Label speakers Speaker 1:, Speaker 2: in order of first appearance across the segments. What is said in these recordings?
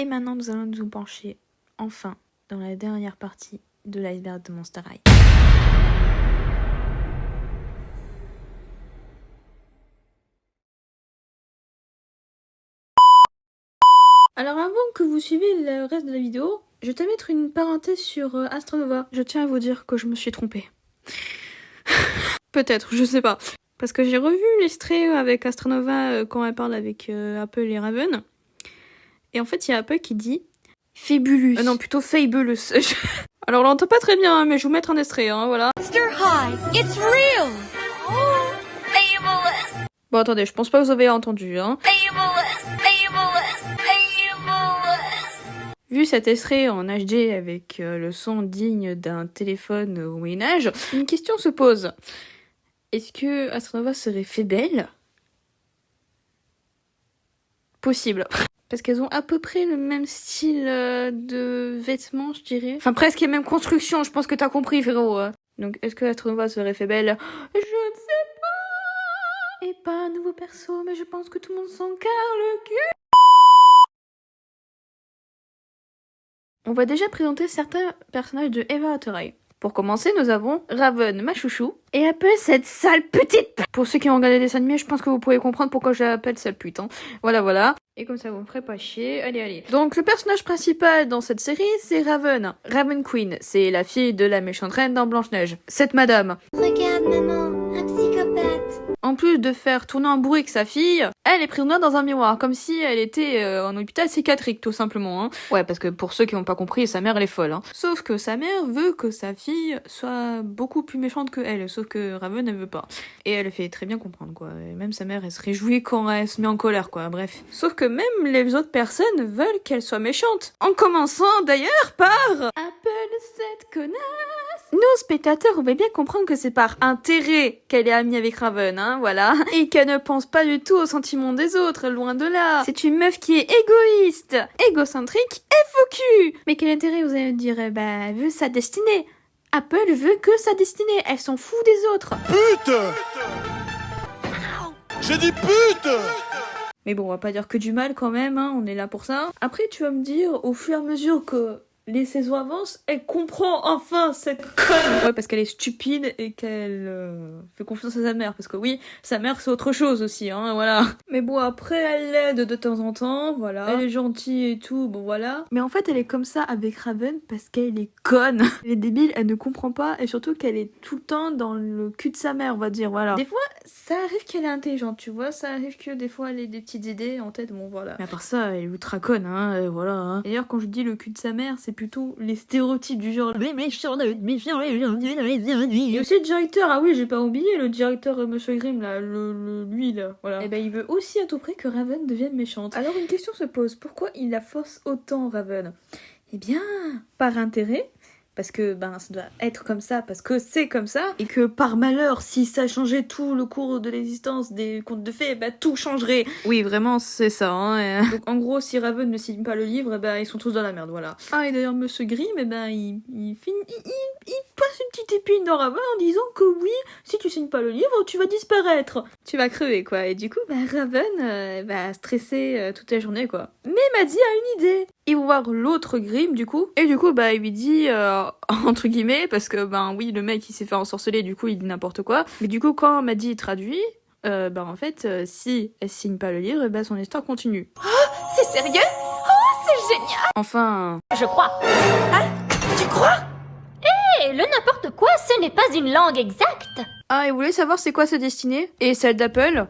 Speaker 1: Et maintenant, nous allons nous pencher, enfin, dans la dernière partie de l'iceberg de Monster High. Alors avant que vous suiviez le reste de la vidéo, je vais mettre une parenthèse sur Astronova. Je tiens à vous dire que je me suis trompée. Peut-être, je sais pas. Parce que j'ai revu l'extrait avec Astronova quand elle parle avec Apple et Raven. Et en fait, il y a Apple qui dit Fabulous. Non, plutôt Fabulous. Alors on l'entend pas très bien, hein, mais je vais vous mettre un extrait, hein, voilà.
Speaker 2: Monster High, it's real! Oh, fabulous!
Speaker 1: Bon, attendez, je pense pas que vous avez entendu, hein.
Speaker 2: Fabulous! Fabulous! Fabulous!
Speaker 1: Vu cet extrait en HD avec le son digne d'un téléphone au Moyen-Âge, une question se pose. Est-ce que Astronova serait fait belle ? Possible. Parce qu'elles ont à peu près le même style de vêtements, je dirais. Enfin, presque la même construction, je pense que t'as compris, frérot. Donc, est-ce que Astronova serait fait belle ? Je ne sais pas. Et pas un nouveau perso, mais je pense que tout le monde s'en carre le cul. On va déjà présenter certains personnages de Eva Atterley. Pour commencer, nous avons Raven, ma chouchou, et Apple, cette sale petite p***. Pour ceux qui ont regardé les dessins animés, je pense que vous pouvez comprendre pourquoi je l'appelle sale pute. Hein. Voilà, voilà. Et comme ça, vous me ferez pas chier. Allez, allez. Donc, le personnage principal dans cette série, c'est Raven. Raven Queen, c'est la fille de la méchante reine dans Blanche-Neige. Cette madame.
Speaker 2: Regarde, maman, un psychopathe.
Speaker 1: En plus de faire tourner un bourrique sa fille, elle est prisonnière dans un miroir, comme si elle était en hôpital psychiatrique, tout simplement. Hein. Ouais, parce que pour ceux qui n'ont pas compris, sa mère, elle est folle. Hein. Sauf que sa mère veut que sa fille soit beaucoup plus méchante que elle, sauf que Raven, elle veut pas. Et elle fait très bien comprendre, quoi. Et même sa mère, elle se réjouit quand elle se met en colère, quoi. Bref. Sauf que même les autres personnes veulent qu'elle soit méchante. En commençant, d'ailleurs, par... Appelle cette connasse. Nous, spectateurs, on va bien comprendre que c'est par intérêt qu'elle est amie avec Raven, hein, voilà. Et qu'elle ne pense pas du tout aux sentiments des autres, loin de là. C'est une meuf qui est égoïste, égocentrique et faux cul. Mais quel intérêt, vous allez me dire, elle veut sa destinée. Apple veut que sa destinée, elle s'en fout des autres.
Speaker 3: Pute! J'ai dit pute!
Speaker 1: Mais bon, on va pas dire que du mal quand même, hein, on est là pour ça. Après, tu vas me dire, au fur et à mesure que les saisons avancent, elle comprend enfin cette conne. Ouais, parce qu'elle est stupide et qu'elle fait confiance à sa mère. Parce que oui, sa mère c'est autre chose aussi, hein, voilà. Mais bon, après elle l'aide de temps en temps, voilà. Elle est gentille et tout, bon voilà. Mais en fait, elle est comme ça avec Raven parce qu'elle est conne. Elle est débile, elle ne comprend pas et surtout qu'elle est tout le temps dans le cul de sa mère, on va dire, voilà. Des fois, ça arrive qu'elle est intelligente, tu vois. Ça arrive que des fois elle ait des petites idées en tête, bon voilà. Mais à part ça, elle est ultra conne, hein, voilà. Hein. D'ailleurs, quand je dis le cul de sa mère, c'est plutôt les stéréotypes du genre. Et aussi le directeur, ah oui, j'ai pas oublié le directeur Monsieur Grimm là, lui là, voilà. Et ben il veut aussi à tout prix que Raven devienne méchante. Alors une question se pose, pourquoi il la force autant Raven ? Eh bien, par intérêt. Parce que ça doit être comme ça, parce que c'est comme ça, et que par malheur, si ça changeait tout le cours de l'existence des contes de fées, tout changerait. Oui, vraiment, c'est ça. Hein. Donc en gros, si Raven ne signe pas le livre, ils sont tous dans la merde, voilà. Ah, et d'ailleurs, Monsieur Grimm, il passe une petite épine dans Raven en disant que oui, si tu signes pas le livre, tu vas disparaître. Tu vas crever, quoi. Et du coup, Raven va stresser toute la journée, quoi. Mais Maddie a une idée. Il va voir l'autre Grimm, du coup. Et du coup, il lui dit, entre guillemets, parce que, oui, le mec, il s'est fait ensorceler, du coup, il dit n'importe quoi. Mais du coup, quand Maddie traduit, en fait, si elle signe pas le livre, son histoire continue.
Speaker 2: Oh, c'est sérieux? Oh, c'est génial!
Speaker 1: Enfin...
Speaker 2: Je crois. Hein? Tu crois? Hé, le n'importe quoi, ce n'est pas une langue exacte!
Speaker 1: Ah, et vous voulez savoir c'est quoi sa destinée ? Et celle d'Apple ?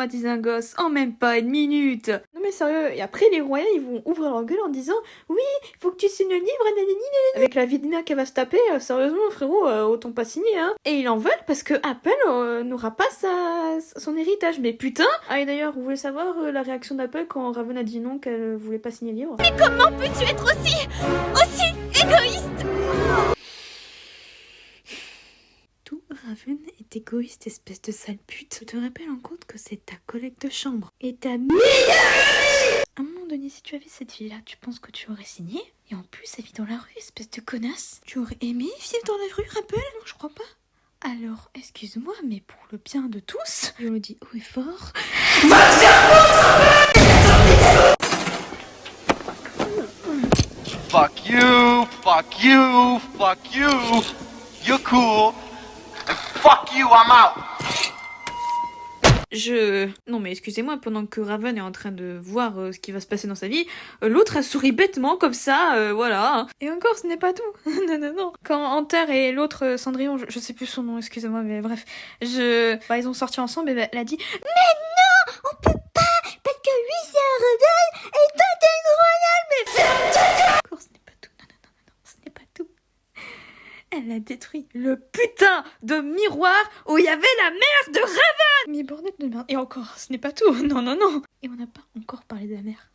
Speaker 1: traumatiser un gosse en même pas une minute. Non mais sérieux, et après les royaux ils vont ouvrir leur gueule en disant oui, faut que tu signes le livre, nanani. Avec la vie de mère qu'elle va se taper, sérieusement frérot, autant pas signer hein. Et ils en veulent parce que Apple n'aura pas son héritage, mais putain. Ah et d'ailleurs, vous voulez savoir la réaction d'Apple quand Raven a dit non, qu'elle voulait pas signer le livre?
Speaker 2: Mais comment peux-tu être aussi égoïste?
Speaker 1: Tout Raven est égoïste, espèce de sale pute. Je te rappelle en compte que c'est ta collègue de chambre et ta meilleure. À un moment donné, si tu avais cette fille-là, tu penses que tu aurais signé? Et en plus, elle vit dans la rue, espèce de connasse. Tu aurais aimé vivre dans la rue, Rappel? Non, je crois pas. Alors, excuse-moi, mais pour le bien de tous, je le dis haut et fort.
Speaker 3: Fuck you, fuck you, fuck you. You're cool. And fuck you, I'm out.
Speaker 1: Non mais excusez-moi, pendant que Raven est en train de voir ce qui va se passer dans sa vie, l'autre a souri bêtement comme ça, voilà. Et encore, ce n'est pas tout. Non, non, non. Quand Hunter et l'autre Cendrillon, je sais plus son nom, excusez-moi, mais bref, ils ont sorti ensemble et elle a dit « Mais non, on peut pas, parce que lui c'est un rebelle et toi t'es une royale, mais ferme ta gueule !» Encore, ce n'est pas tout, non, non, non, non, ce n'est pas tout. Elle a détruit le putain de miroir où il y avait la mère de Raven. Mais bordel de merde. Et encore, ce n'est pas tout. Non, non, non. Et on n'a pas encore parlé de la mère.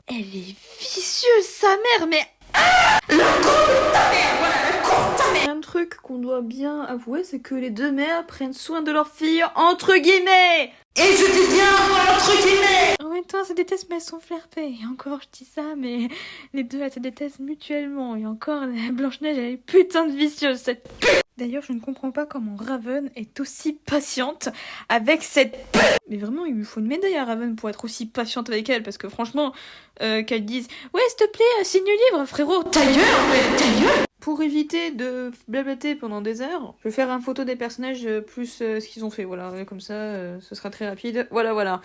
Speaker 1: Elle est vicieuse, sa mère, mais... Ah, le con de ta mère. Voilà, le con de ta mère. Un truc qu'on doit bien avouer, c'est que les deux mères prennent soin de leur fille, entre guillemets. Et je dis bien entre guillemets. En même temps, elles se détestent, mais elles sont flirtées. Et encore, je dis ça, mais les deux, elles se détestent mutuellement. Et encore, la Blanche-Neige, elle est putain de vicieuse, cette pute. D'ailleurs, je ne comprends pas comment Raven est aussi patiente avec cette pute. Mais vraiment, il lui faut une médaille à Raven pour être aussi patiente avec elle. Parce que franchement, qu'elle dise « Ouais, s'il te plaît, signe le livre, frérot, ta gueule, ouais, ta gueule !» Pour éviter de blablater pendant des heures, je vais faire une photo des personnages plus ce qu'ils ont fait. Voilà, comme ça, ce sera très rapide. Voilà, voilà.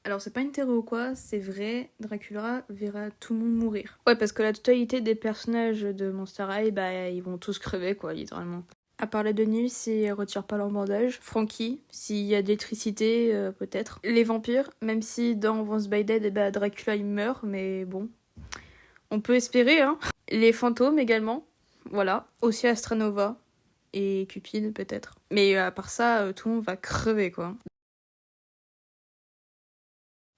Speaker 1: Alors c'est pas une théorie ou quoi, c'est vrai, Dracula verra tout le monde mourir. Ouais, parce que la totalité des personnages de Monster High, bah ils vont tous crever quoi, littéralement. À part la Denise, si elle retire pas leur bandage. Frankie, s'il y a de l'électricité, peut-être. Les vampires, même si dans Once by Dead, bah, Dracula il meurt, mais bon. On peut espérer, hein. Les fantômes également, voilà. Aussi Astranova et Cupid peut-être. Mais à part ça, tout le monde va crever quoi.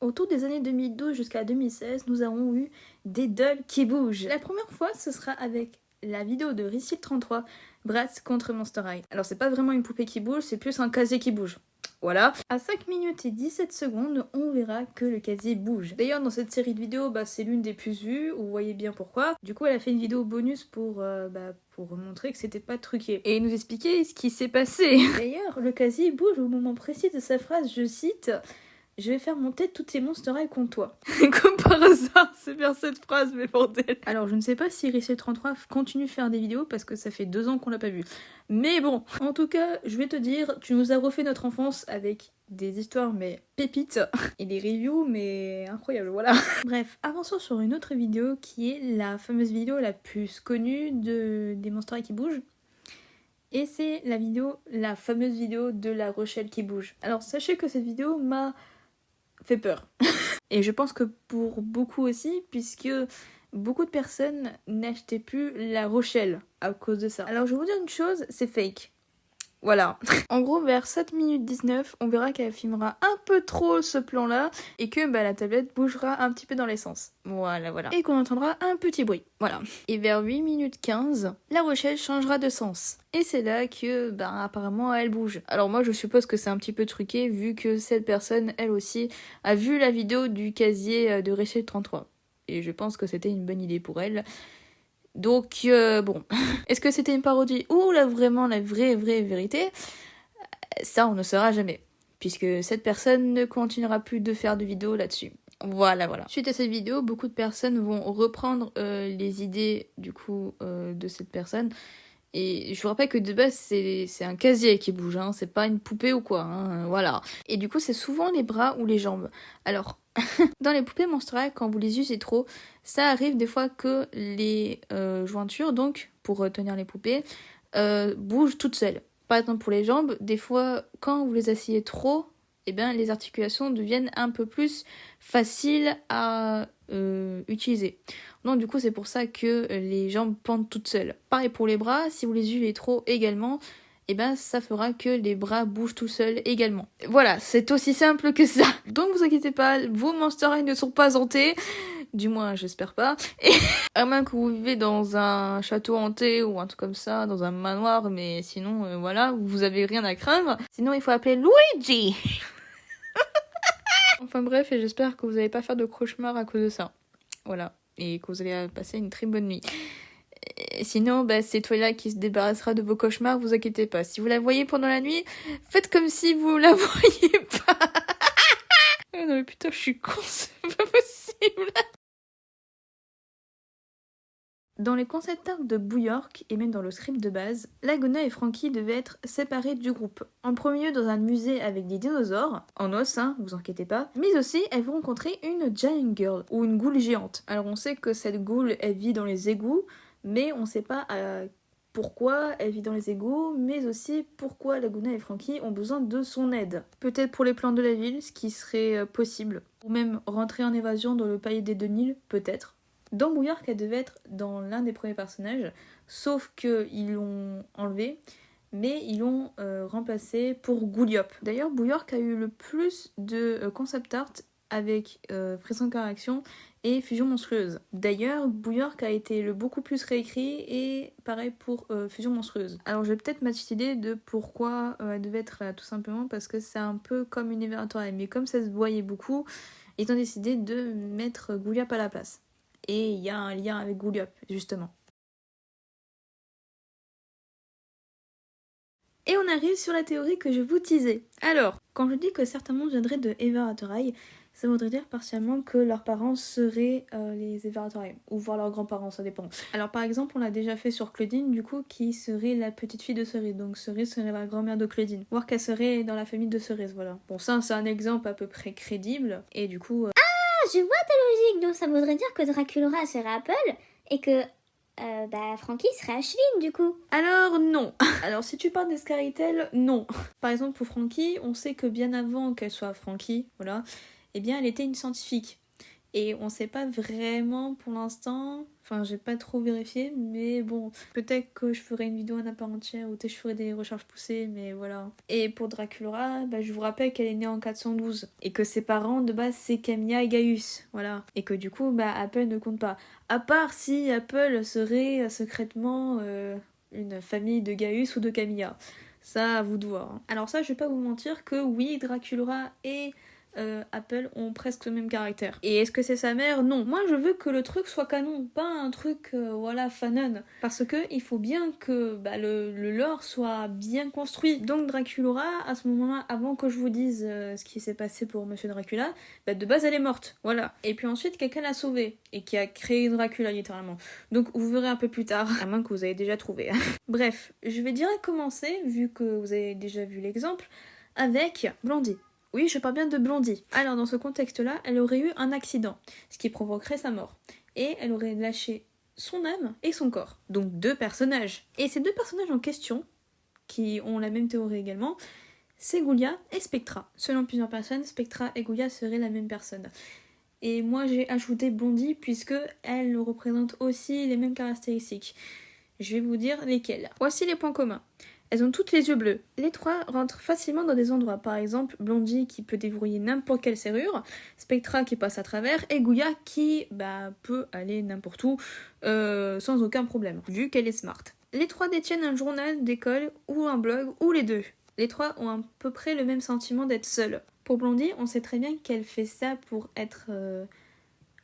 Speaker 1: Autour des années 2012 jusqu'à 2016, nous avons eu des dolls qui bougent. La première fois, ce sera avec la vidéo de Rissil33, Bratz contre Monster High. Alors c'est pas vraiment une poupée qui bouge, c'est plus un casier qui bouge. Voilà. À 5 minutes et 17 secondes, on verra que le casier bouge. D'ailleurs, dans cette série de vidéos, c'est l'une des plus vues, vous voyez bien pourquoi. Du coup, elle a fait une vidéo bonus pour montrer que c'était pas truqué. Et nous expliquer ce qui s'est passé. D'ailleurs, le casier bouge au moment précis de sa phrase, je cite... Je vais faire monter toutes ces Monster High contre toi. Comme par hasard, c'est bien cette phrase, mais bordel. Alors, je ne sais pas si Rissil33 continue de faire des vidéos parce que ça fait 2 ans qu'on l'a pas vu. Mais bon, en tout cas, je vais te dire, tu nous as refait notre enfance avec des histoires, mais pépites. Et des reviews, mais incroyables, voilà. Bref, avançons sur une autre vidéo qui est la fameuse vidéo la plus connue des Monster High qui bougent. Et c'est la fameuse vidéo de La Rochelle qui bouge. Alors, sachez que cette vidéo m'a fait peur. Et je pense que pour beaucoup aussi, puisque beaucoup de personnes n'achetaient plus La Rochelle à cause de ça. Alors je vais vous dire une chose, c'est fake. Voilà. En gros, vers 7 minutes 19, on verra qu'elle filmera un peu trop ce plan-là et que la tablette bougera un petit peu dans les sens. Voilà, voilà. Et qu'on entendra un petit bruit. Voilà. Et vers 8 minutes 15, La Rochelle changera de sens. Et c'est là que, apparemment, elle bouge. Alors moi, je suppose que c'est un petit peu truqué vu que cette personne, elle aussi, a vu la vidéo du casier de Rissil33. Et je pense que c'était une bonne idée pour elle. Donc, bon. Est-ce que c'était une parodie ou vraiment la vraie vérité? Ça, on ne saura jamais. Puisque cette personne ne continuera plus de faire de vidéos là-dessus. Voilà, voilà. Suite à cette vidéo, beaucoup de personnes vont reprendre les idées, du coup, de cette personne. Et je vous rappelle que de base, c'est un casier qui bouge, hein, c'est pas une poupée ou quoi, hein, voilà. Et du coup, c'est souvent les bras ou les jambes. Alors, dans les poupées Monster High, quand vous les usez trop, ça arrive des fois que les jointures, donc, pour tenir les poupées, bougent toutes seules. Par exemple, pour les jambes, des fois, quand vous les asseyez trop, eh bien, les articulations deviennent un peu plus faciles à utiliser. Donc du coup c'est pour ça que les jambes pendent toutes seules. Pareil pour les bras, si vous les usez trop également, et ben ça fera que les bras bougent tout seuls également. Voilà, c'est aussi simple que ça. Donc vous inquiétez pas, vos Monster High ne sont pas hantés. Du moins, j'espère pas. Et à moins que vous vivez dans un château hanté ou un truc comme ça, dans un manoir, mais sinon, voilà, vous avez rien à craindre. Sinon, il faut appeler Luigi. Enfin bref, et j'espère que vous n'allez pas faire de cauchemar à cause de ça. Voilà. Et que vous allez passer une très bonne nuit. Et sinon, c'est Twilight qui se débarrassera de vos cauchemars, vous inquiétez pas. Si vous la voyez pendant la nuit, faites comme si vous la voyez pas. Oh non mais putain, je suis con, c'est pas possible. Dans les concept art de Booyork, et même dans le script de base, Laguna et Frankie devaient être séparés du groupe. En premier lieu dans un musée avec des dinosaures, en os, hein, vous inquiétez pas, mais aussi elles vont rencontrer une Giant Girl, ou une goule géante. Alors on sait que cette goule, elle vit dans les égouts, mais on sait pas pourquoi elle vit dans les égouts, mais aussi pourquoi Laguna et Frankie ont besoin de son aide. Peut-être pour les plans de la ville, ce qui serait possible. Ou même rentrer en évasion dans le palais des Deux-Nils, peut-être. Dans Booyork, elle devait être dans l'un des premiers personnages, sauf qu'ils l'ont enlevée, mais ils l'ont remplacée pour Gouliop. D'ailleurs, Booyork a eu le plus de concept art avec Frisson Correction et Fusion Monstrueuse. D'ailleurs, Booyork a été le beaucoup plus réécrit et pareil pour Fusion Monstrueuse. Alors je vais peut-être m'attirer de pourquoi elle devait être là, tout simplement parce que c'est un peu comme Univeratory, mais comme ça se voyait beaucoup, ils ont décidé de mettre Gouliop à la place. Et il y a un lien avec Gouliop, justement. Et on arrive sur la théorie que je vous teasais. Alors, quand je dis que certains mondes viendraient de Everatorail, ça voudrait dire partiellement que leurs parents seraient les Everatorail, ou voir leurs grands-parents, ça dépend. Alors par exemple, on l'a déjà fait sur Claudine, du coup, qui serait la petite fille de Cerise. Donc Cerise serait la grand-mère de Claudine. Voir qu'elle serait dans la famille de Cerise, voilà. Bon, ça, c'est un exemple à peu près crédible, et du coup...
Speaker 4: Je vois ta logique, donc ça voudrait dire que Draculaura serait Apple et que Frankie serait Ashline du coup.
Speaker 1: Alors non. Alors si tu parles d'Escaritel, non. Par exemple pour Frankie, on sait que bien avant qu'elle soit Frankie, voilà, eh bien elle était une scientifique. Et on sait pas vraiment pour l'instant, enfin j'ai pas trop vérifié, mais bon, peut-être que je ferai une vidéo en à part entière où je ferai des recherches poussées, mais voilà. Et pour Draculaura, je vous rappelle qu'elle est née en 412, et que ses parents de base c'est Camilla et Gaius, voilà. Et que du coup, Apple ne compte pas. À part si Apple serait secrètement une famille de Gaius ou de Camilla. Ça, à vous de voir. Alors ça, je vais pas vous mentir que oui, Draculaura et... Apple ont presque le même caractère. Et est-ce que c'est sa mère? Non. Moi je veux que le truc soit canon, pas un truc fanon. Parce que il faut bien que le lore soit bien construit. Donc Draculaura, à ce moment-là, avant que je vous dise ce qui s'est passé pour Monsieur Dracula, de base elle est morte. Voilà. Et puis ensuite quelqu'un l'a sauvée et qui a créé Dracula littéralement. Donc vous verrez un peu plus tard, à moins que vous ayez déjà trouvé. Bref, je vais direct commencer, vu que vous avez déjà vu l'exemple, avec Blondie. Oui, je parle bien de Blondie. Alors, dans ce contexte-là, elle aurait eu un accident, ce qui provoquerait sa mort. Et elle aurait lâché son âme et son corps. Donc 2 personnages. Et ces 2 personnages en question, qui ont la même théorie également, c'est Ghoulia et Spectra. Selon plusieurs personnes, Spectra et Ghoulia seraient la même personne. Et moi, j'ai ajouté Blondie puisque elle représente aussi les mêmes caractéristiques. Je vais vous dire lesquelles. Voici les points communs. Elles ont toutes les yeux bleus. Les 3 rentrent facilement dans des endroits. Par exemple, Blondie qui peut déverrouiller n'importe quelle serrure, Spectra qui passe à travers, et Ghoulia qui peut aller n'importe où sans aucun problème, vu qu'elle est smart. Les 3 détiennent un journal d'école ou un blog, ou les 2. Les 3 ont à peu près le même sentiment d'être seules. Pour Blondie, on sait très bien qu'elle fait ça pour être...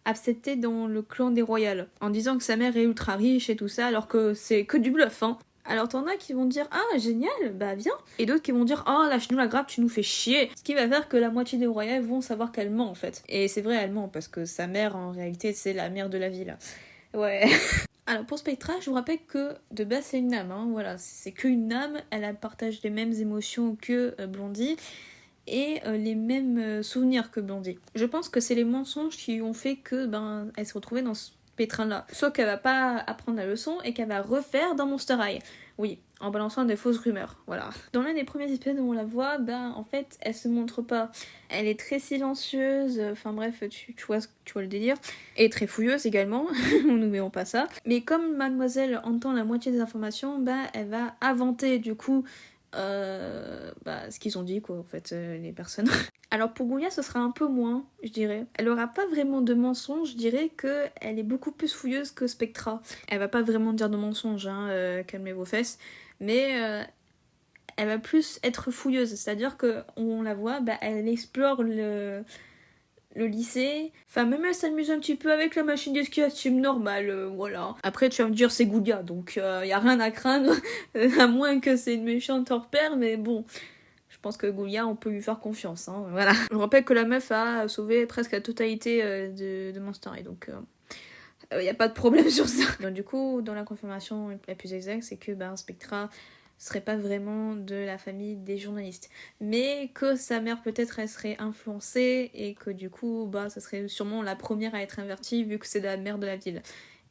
Speaker 1: acceptée dans le clan des Royales, en disant que sa mère est ultra riche et tout ça, alors que c'est que du bluff, hein. Alors t'en as qui vont dire ah génial, viens, et d'autres qui vont dire ah lâche-nous la grappe, tu nous fais chier, ce qui va faire que la moitié des royales vont savoir qu'elle ment en fait. Et c'est vrai, elle ment parce que sa mère en réalité c'est la mère de la ville. Ouais. Alors pour Spectra, je vous rappelle que de base c'est une âme, hein, voilà, c'est qu'une âme, elle partage les mêmes émotions que Blondie et les mêmes souvenirs que Blondie. Je pense que c'est les mensonges qui ont fait que elle se retrouvait dans ce pétrin-là. Sauf qu'elle va pas apprendre la leçon et qu'elle va refaire dans Monster High. Oui, en balançant des fausses rumeurs, voilà. Dans l'un des premiers épisodes où on la voit, en fait, elle se montre pas. Elle est très silencieuse, enfin bref, tu vois le délire. Et très fouilleuse également, n'oublions pas ça. Mais comme mademoiselle entend la moitié des informations, elle va inventer du coup ce qu'ils ont dit quoi en fait les personnes. Alors pour Goulia ce sera un peu moins je dirais. Elle aura pas vraiment de mensonges, je dirais que elle est beaucoup plus fouilleuse que Spectra. Elle va pas vraiment dire de mensonges, calmez vos fesses, mais elle va plus être fouilleuse, c'est-à-dire que on la voit, elle explore le lycée. Enfin, même elle s'amuse un petit peu avec la machine d'escrime normale, voilà. Après, tu vas me dire, c'est Goulia, donc y a rien à craindre, à moins que c'est une méchante hors pair, mais bon, je pense que Goulia, on peut lui faire confiance, hein, voilà. Je rappelle que la meuf a sauvé presque la totalité de Monster High, donc y a pas de problème sur ça. Donc du coup, dans la confirmation la plus exacte, c'est que Spectra serait pas vraiment de la famille des journalistes, mais que sa mère peut-être elle serait influencée et que du coup ça serait sûrement la première à être invertie vu que c'est la mère de la ville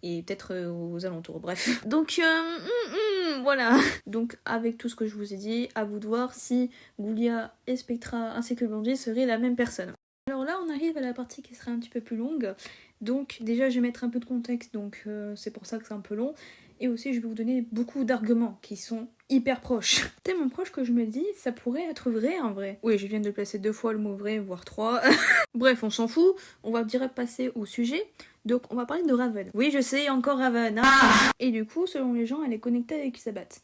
Speaker 1: et peut-être aux alentours, bref. Donc voilà. Donc avec tout ce que je vous ai dit, à vous de voir si Goulia et Spectra ainsi que Blondie seraient la même personne. Alors là on arrive à la partie qui sera un petit peu plus longue, donc déjà je vais mettre un peu de contexte, donc c'est pour ça que c'est un peu long. Et aussi, je vais vous donner beaucoup d'arguments qui sont hyper proches. Tellement proches que je me dis, ça pourrait être vrai en vrai. Oui, je viens de placer 2 fois le mot vrai, voire 3. Bref, on s'en fout. On va direct passer au sujet. Donc, on va parler de Raven. Oui, je sais, encore Raven. Et du coup, selon les gens, elle est connectée avec Elisabeth.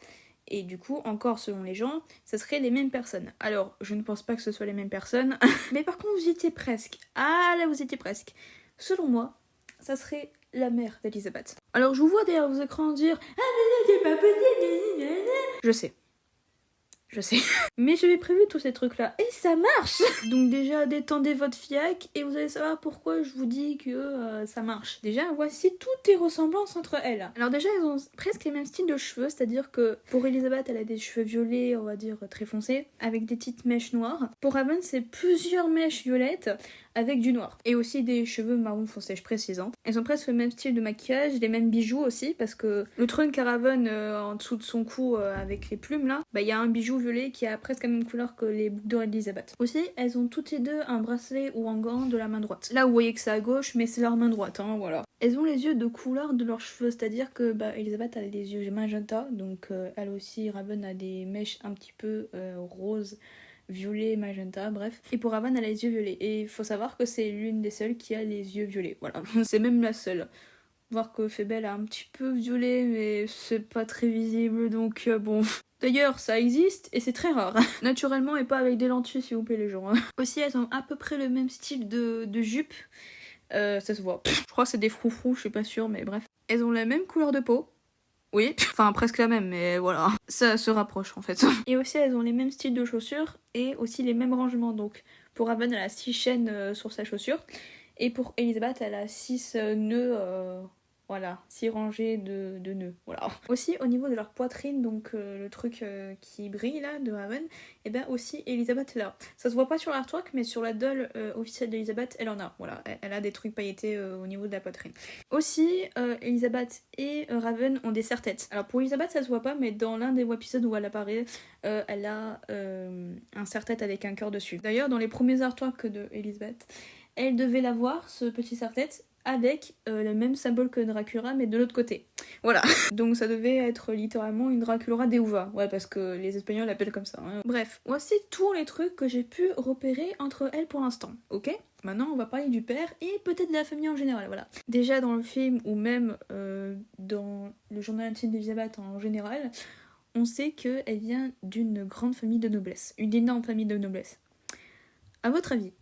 Speaker 1: Et du coup, encore selon les gens, ça serait les mêmes personnes. Alors, je ne pense pas que ce soit les mêmes personnes. Mais par contre, vous y étiez presque. Ah là, vous y étiez presque. Selon moi, ça serait la mère d'Elisabeth. Alors je vous vois derrière vos écrans dire « Ah mais c'est pas possible !» Je sais. Mais j'avais prévu tous ces trucs-là. Et ça marche. Donc déjà, détendez votre fiac et vous allez savoir pourquoi je vous dis que ça marche. Déjà, voici toutes les ressemblances entre elles. Alors déjà, elles ont presque les mêmes styles de cheveux, c'est-à-dire que pour Elisabeth, elle a des cheveux violets, on va dire très foncés, avec des petites mèches noires. Pour Raven, c'est plusieurs mèches violettes avec du noir. Et aussi des cheveux marron foncé, je précise. Elles ont presque le même style de maquillage, les mêmes bijoux aussi, parce que le trunk à Raven en dessous de son cou avec les plumes là, il y a un bijou violet qui a presque la même couleur que les boucles d'oreilles d'Elisabeth. Aussi, elles ont toutes les deux un bracelet ou un gant de la main droite. Là, vous voyez que c'est à gauche, mais c'est leur main droite, voilà. Elles ont les yeux de couleur de leurs cheveux, c'est-à-dire que Elisabeth a des yeux magenta, donc elle aussi, Raven a des mèches un petit peu roses, violet, magenta, bref. Et pour Raven, elle a les yeux violets. Et il faut savoir que c'est l'une des seules qui a les yeux violets, voilà. C'est même la seule. Voir que Fébel a un petit peu violet, mais c'est pas très visible, donc bon. D'ailleurs, ça existe et c'est très rare. Naturellement et pas avec des lentilles, s'il vous plaît, les gens. Aussi, elles ont à peu près le même style de jupe. Ça se voit. Je crois que c'est des froufrous, je suis pas sûre, mais bref. Elles ont la même couleur de peau. Oui, enfin presque la même, mais voilà. Ça se rapproche en fait. Et aussi, elles ont les mêmes styles de chaussures et aussi les mêmes rangements. Donc, pour Raven, elle a 6 chaînes sur sa chaussure. Et pour Elisabeth, elle a 6 nœuds. Voilà, 6 rangées de nœuds, voilà. Aussi, au niveau de leur poitrine, donc le truc qui brille là, de Raven, et bien aussi Elisabeth est là. Ça se voit pas sur l'artwork, mais sur la doll officielle d'Elisabeth, elle en a, voilà. Elle a des trucs pailletés au niveau de la poitrine. Aussi, Elisabeth et Raven ont des serre-têtes. Alors pour Elisabeth, ça se voit pas, mais dans l'un des épisodes où elle apparaît, elle a un serre-tête avec un cœur dessus. D'ailleurs, dans les premiers artworks de Elisabeth, elle devait l'avoir, ce petit serre-tête, avec le même symbole que Dracula mais de l'autre côté. Voilà. Donc ça devait être littéralement une Dracula de Uva. Ouais, parce que les Espagnols l'appellent comme ça. Bref, voici tous les trucs que j'ai pu repérer entre elles pour l'instant. Ok ? Maintenant, on va parler du père et peut-être de la famille en général, voilà. Déjà dans le film ou même dans le journal intime d'Elisabeth en général, on sait qu'elle vient d'une grande famille de noblesse. Une énorme famille de noblesse. À votre avis,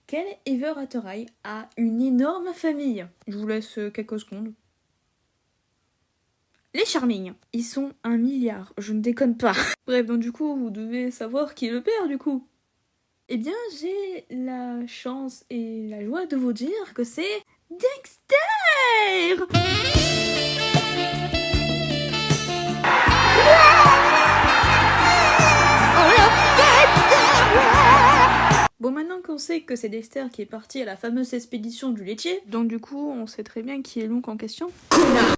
Speaker 1: quel Ever Hatterhigh a une énorme famille? Je vous laisse quelques secondes. Les Charming, ils sont 1 milliard, je ne déconne pas. Bref, donc du coup, vous devez savoir qui est le père du coup. Eh bien, j'ai la chance et la joie de vous dire que c'est Dexter! qu'on sait que c'est Dexter qui est parti à la fameuse expédition du laitier, donc du coup on sait très bien qui est l'oncle en question.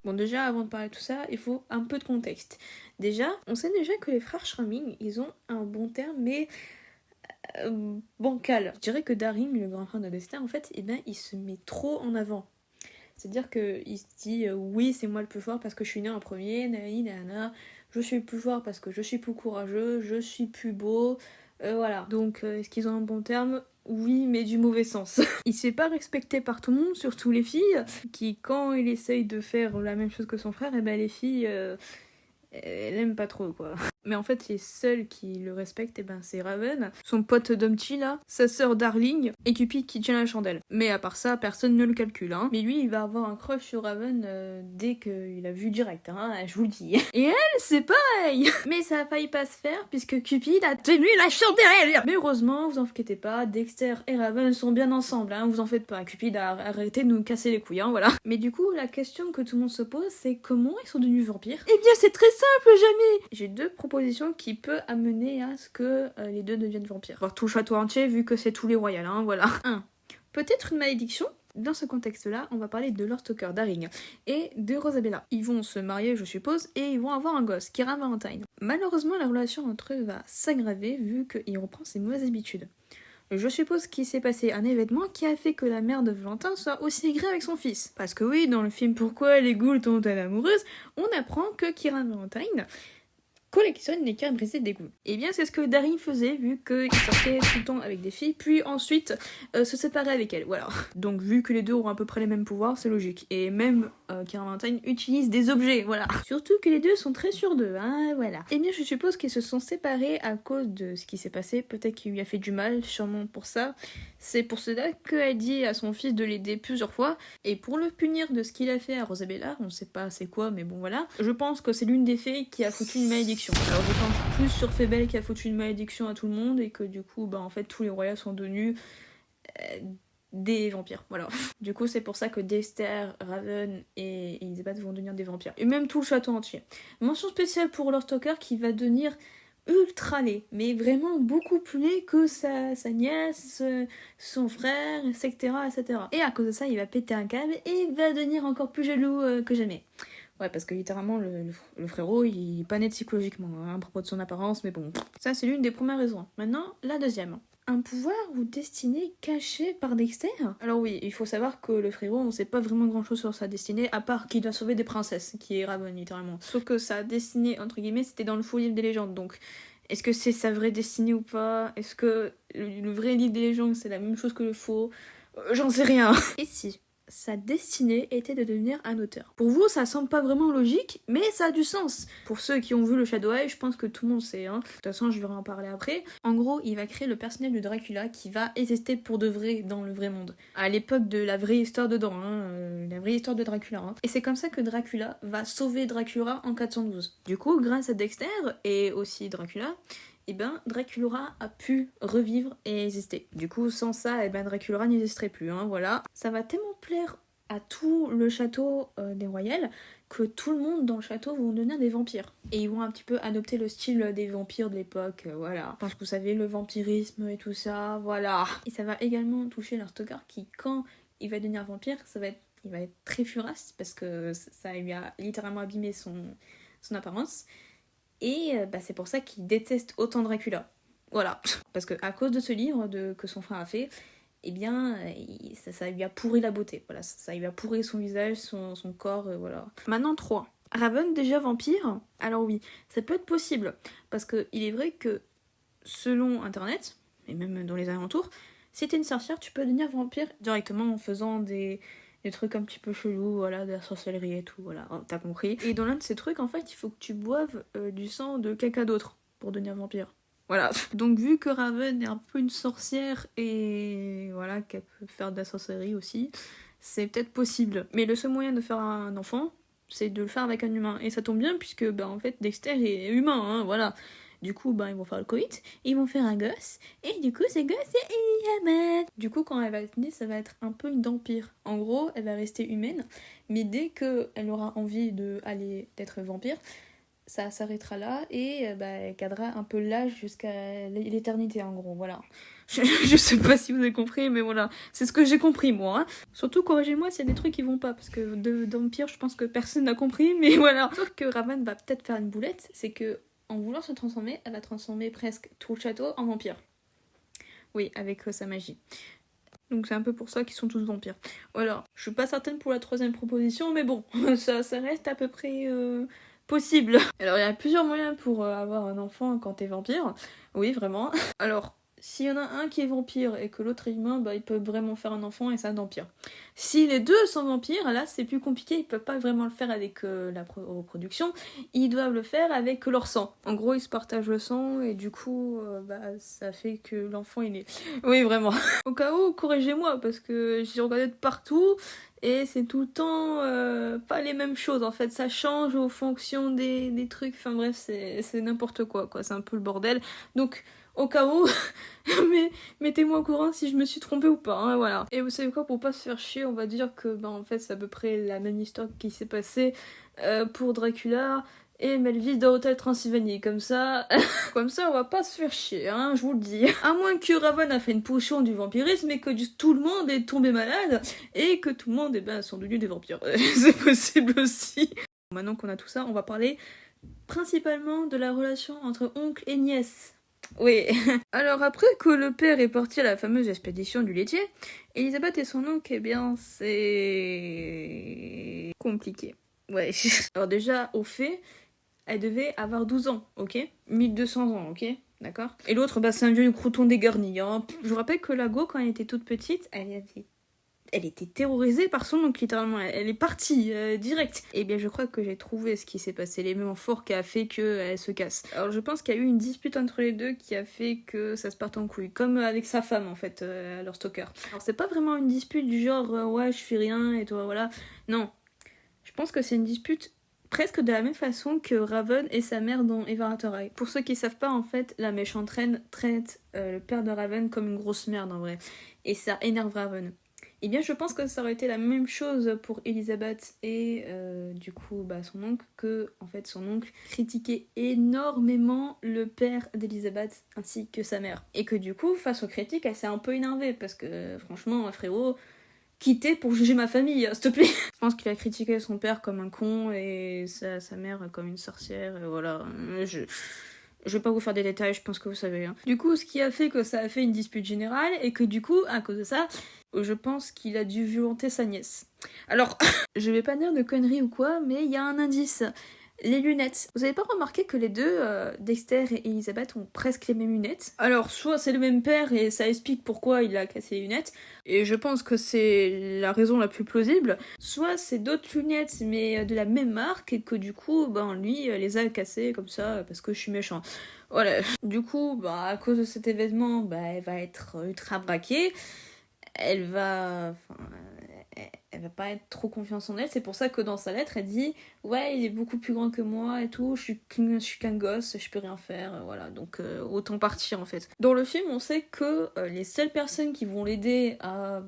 Speaker 1: Bon déjà avant de parler de tout ça, il faut un peu de contexte. Déjà, on sait déjà que les frères Schramming, ils ont un bon terme mais bancal. Je dirais que Daring, le grand frère de Dexter, en fait, il se met trop en avant. C'est-à-dire qu'il se dit oui c'est moi le plus fort parce que je suis né en premier, nana, je suis le plus fort parce que je suis plus courageux, je suis plus beau, voilà. Donc est-ce qu'ils ont un bon terme ? Oui, mais du mauvais sens. Il se fait pas respecter par tout le monde, surtout les filles, qui quand il essaye de faire la même chose que son frère, et les filles, elle aime pas trop quoi. Mais en fait les seuls qui le respectent c'est Raven, son pote Dumpty là, sa sœur Darling et Cupid qui tient la chandelle. Mais à part ça personne ne le calcule hein. Mais lui il va avoir un crush sur Raven dès qu'il a vu direct hein, je vous le dis. Et elle c'est pareil. Mais ça a failli pas se faire puisque Cupid a tenu la chandelle. Mais heureusement vous inquiétez pas, Dexter et Raven sont bien ensemble hein, vous en faites pas. Cupid a arrêté de nous casser les couilles hein, voilà. Mais du coup la question que tout le monde se pose c'est comment ils sont devenus vampires. Eh bien c'est très simple jamais. J'ai deux propositions qui peut amener à ce que les deux deviennent vampires. Voir tout le château entier vu que c'est tous les royals, hein, voilà. 1. Peut-être une malédiction. Dans ce contexte-là, on va parler de Lord Stoker, Daring, et de Rosabella. Ils vont se marier, je suppose, et ils vont avoir un gosse, Kira Valentine. Malheureusement, la relation entre eux va s'aggraver vu qu'il reprend ses mauvaises habitudes. Je suppose qu'il s'est passé un événement qui a fait que la mère de Valentin soit aussi aigrie avec son fils. Parce que oui, dans le film Pourquoi les ghouls tombent-elles amoureuses, on apprend que Kira Valentine collectionne les cœurs brisés des ghouls. Et bien c'est ce que Daring faisait vu qu'il sortait tout le temps avec des filles, puis ensuite se séparait avec elles, voilà. Donc vu que les deux ont à peu près les mêmes pouvoirs, c'est logique. Et même Kira Valentine utilise des objets, voilà. Surtout que les deux sont très sûrs d'eux, hein, voilà. Et bien je suppose qu'ils se sont séparés à cause de ce qui s'est passé, peut-être qu'il lui a fait du mal, sûrement pour ça. C'est pour cela qu'elle dit à son fils de l'aider plusieurs fois, et pour le punir de ce qu'il a fait à Rosabella, on sait pas c'est quoi, mais bon voilà, je pense que c'est l'une des fées qui a foutu une malédiction. Alors je pense plus sur Fébel qui a foutu une malédiction à tout le monde, et que du coup, en fait, tous les royaumes sont devenus des vampires, voilà. Du coup, c'est pour ça que Dexter, Raven et Elizabeth vont devenir des vampires. Et même tout le château entier. Mention spéciale pour Lord Stoker qui va devenir ultra laid, mais vraiment beaucoup plus laid que sa nièce, son frère, etc., etc. Et à cause de ça, il va péter un câble et il va devenir encore plus jaloux que jamais. Ouais, parce que littéralement, le frérot, il est pas net psychologiquement hein, à propos de son apparence, mais bon. Ça, c'est l'une des premières raisons. Maintenant, la deuxième. Un pouvoir ou destinée cachée par Dexter ? Alors oui, il faut savoir que le frérot, on sait pas vraiment grand chose sur sa destinée, à part qu'il doit sauver des princesses, qui est Raven littéralement. Sauf que sa destinée, entre guillemets, c'était dans le faux livre des légendes, donc est-ce que c'est sa vraie destinée ou pas ? Est-ce que le vrai livre des légendes, c'est la même chose que le faux ? J'en sais rien. Et si sa destinée était de devenir un auteur. Pour vous, ça semble pas vraiment logique, mais ça a du sens. Pour ceux qui ont vu le Shadow Eye, je pense que tout le monde sait. Hein. De toute façon, je vais en parler après. En gros, il va créer le personnage de Dracula qui va exister pour de vrai dans le vrai monde. À l'époque de la vraie histoire dedans, la vraie histoire de Dracula. Hein. Et c'est comme ça que Dracula va sauver Dracula en 412. Du coup, grâce à Dexter et aussi Dracula, Dracula a pu revivre et exister. Du coup, sans ça, Dracula n'existerait plus, hein, voilà. Ça va tellement plaire à tout le château des Royals que tout le monde dans le château vont devenir des vampires. Et ils vont un petit peu adopter le style des vampires de l'époque, voilà. Je pense que vous savez, le vampirisme et tout ça, voilà. Et ça va également toucher Lord Stoker qui, quand il va devenir vampire, il va être très furax parce que ça lui a littéralement abîmé son apparence. Et c'est pour ça qu'il déteste autant Dracula. Voilà. Parce que à cause de ce livre que son frère a fait, ça lui a pourri la beauté. Voilà, ça lui a pourri son visage, son corps, voilà. Maintenant 3. Raven déjà vampire ? Alors oui, ça peut être possible. Parce que il est vrai que selon internet, et même dans les alentours, si t'es une sorcière, tu peux devenir vampire directement en faisant des trucs un petit peu chelous, voilà, de la sorcellerie et tout, voilà, t'as compris. Et dans l'un de ces trucs, en fait, il faut que tu boives du sang de quelqu'un d'autre pour devenir vampire. Voilà. Donc vu que Raven est un peu une sorcière et voilà, qu'elle peut faire de la sorcellerie aussi, c'est peut-être possible. Mais le seul moyen de faire un enfant, c'est de le faire avec un humain. Et ça tombe bien puisque, en fait, Dexter est humain, hein, voilà. Du coup, ils vont faire le coït, ils vont faire un gosse, et du coup, ce gosse, c'est Elizabeth. Du coup, quand elle va être née, ça va être un peu une vampire. En gros, elle va rester humaine, mais dès qu'elle aura envie d'être vampire, ça s'arrêtera là et elle gardera un peu l'âge jusqu'à l'éternité en gros, voilà. Je sais pas si vous avez compris, mais voilà, c'est ce que j'ai compris moi. Hein. Surtout corrigez-moi s'il y a des trucs qui vont pas, parce que de vampire je pense que personne n'a compris, mais voilà. Sauf que Raven va peut-être faire une boulette, c'est que en voulant se transformer, elle va transformer presque tout le château en vampire. Oui, avec sa magie. Donc c'est un peu pour ça qu'ils sont tous vampires. Voilà, je suis pas certaine pour la troisième proposition, mais bon, ça reste à peu près possible. Alors il y a plusieurs moyens pour avoir un enfant quand t'es vampire. Oui, vraiment. Alors, s'il y en a un qui est vampire et que l'autre est humain, ils peuvent vraiment faire un enfant et ça d'empire. Si les deux sont vampires, là c'est plus compliqué, ils peuvent pas vraiment le faire avec la reproduction, ils doivent le faire avec leur sang. En gros, ils se partagent le sang et du coup, ça fait que l'enfant il est... Oui, vraiment. Au cas où, corrigez-moi parce que j'ai regardé de partout et c'est tout le temps pas les mêmes choses en fait, ça change aux fonctions des trucs, enfin bref, c'est n'importe quoi, c'est un peu le bordel. Donc, au cas où, mais mettez-moi au courant si je me suis trompée ou pas, hein, voilà. Et vous savez quoi, pour pas se faire chier, on va dire que en fait c'est à peu près la même histoire qui s'est passée pour Dracula et Melville dans Hôtel Transylvanie, comme ça on va pas se faire chier, hein, je vous le dis. À moins que Raven a fait une potion du vampirisme et que tout le monde est tombé malade et que tout le monde sont devenus des vampires. C'est possible aussi. Maintenant qu'on a tout ça, on va parler principalement de la relation entre oncle et nièce. Oui. Alors après que le père est parti à la fameuse expédition du laitier, Elisabeth et son oncle, c'est compliqué. Ouais. Alors déjà, au fait, elle devait avoir 12 ans, ok 1200 ans, ok d'accord. Et l'autre, c'est un vieux crouton dégarni. Hein. Je vous rappelle que la Go, quand elle était toute petite, elle était terrorisée par son oncle, littéralement. Elle est partie, direct. Et bien, je crois que j'ai trouvé ce qui s'est passé, l'élément fort qui a fait qu'elle se casse. Alors, je pense qu'il y a eu une dispute entre les deux qui a fait que ça se parte en couille. Comme avec sa femme, en fait, leur stalker. Alors, c'est pas vraiment une dispute du genre, ouais, je fais rien, et toi, voilà. Non. Je pense que c'est une dispute presque de la même façon que Raven et sa mère dans Everard High. Pour ceux qui savent pas, en fait, la méchante reine traite le père de Raven comme une grosse merde, en vrai. Et ça énerve Raven. Eh bien, je pense que ça aurait été la même chose pour Elisabeth et du coup son oncle, que en fait son oncle critiquait énormément le père d'Elisabeth ainsi que sa mère. Et que du coup, face aux critiques, elle s'est un peu énervée parce que franchement, frérot, quitter pour juger ma famille, s'il te plaît. Je pense qu'il a critiqué son père comme un con et sa mère comme une sorcière, et voilà. Je vais pas vous faire des détails, je pense que vous savez. Hein. Du coup, ce qui a fait que ça a fait une dispute générale, et que du coup, à cause de ça, je pense qu'il a dû violenter sa nièce. Alors, je vais pas dire de conneries ou quoi, mais il y a un indice. Les lunettes. Vous avez pas remarqué que les deux, Dexter et Elisabeth, ont presque les mêmes lunettes? Alors, soit c'est le même père et ça explique pourquoi il a cassé les lunettes, et je pense que c'est la raison la plus plausible, soit c'est d'autres lunettes mais de la même marque et que du coup, lui les a cassées comme ça parce que je suis méchant. Voilà. Du coup, à cause de cet événement, elle va être ultra braquée. Elle va pas être trop confiance en elle, c'est pour ça que dans sa lettre elle dit ouais, il est beaucoup plus grand que moi et tout, je suis qu'un gosse, je peux rien faire, voilà, donc autant partir en fait. Dans le film, on sait que les seules personnes qui vont l'aider à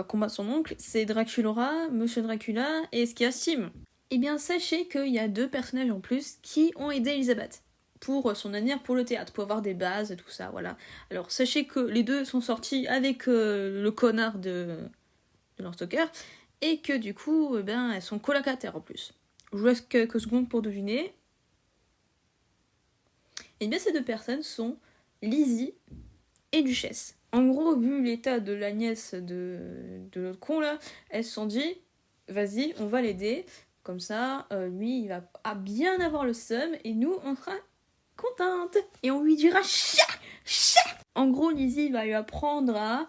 Speaker 1: combattre son oncle, c'est Draculaura, Monsieur Dracula et Sim. Eh bien, sachez qu'il y a 2 personnages en plus qui ont aidé Elisabeth pour son avenir pour le théâtre, pour avoir des bases et tout ça, voilà. Alors, sachez que les 2 sont sortis avec le connard de leur stalker, et que du coup, elles sont colocataires en plus. Je vous laisse quelques secondes pour deviner. Et bien, ces 2 personnes sont Lizzie et Duchesse. En gros, vu l'état de la nièce de l'autre con là, elles se sont dit, vas-y, on va l'aider. Comme ça, lui, il va bien avoir le seum, et nous, on sera contente. Et on lui dira chat. En gros, Lizzie va lui apprendre à...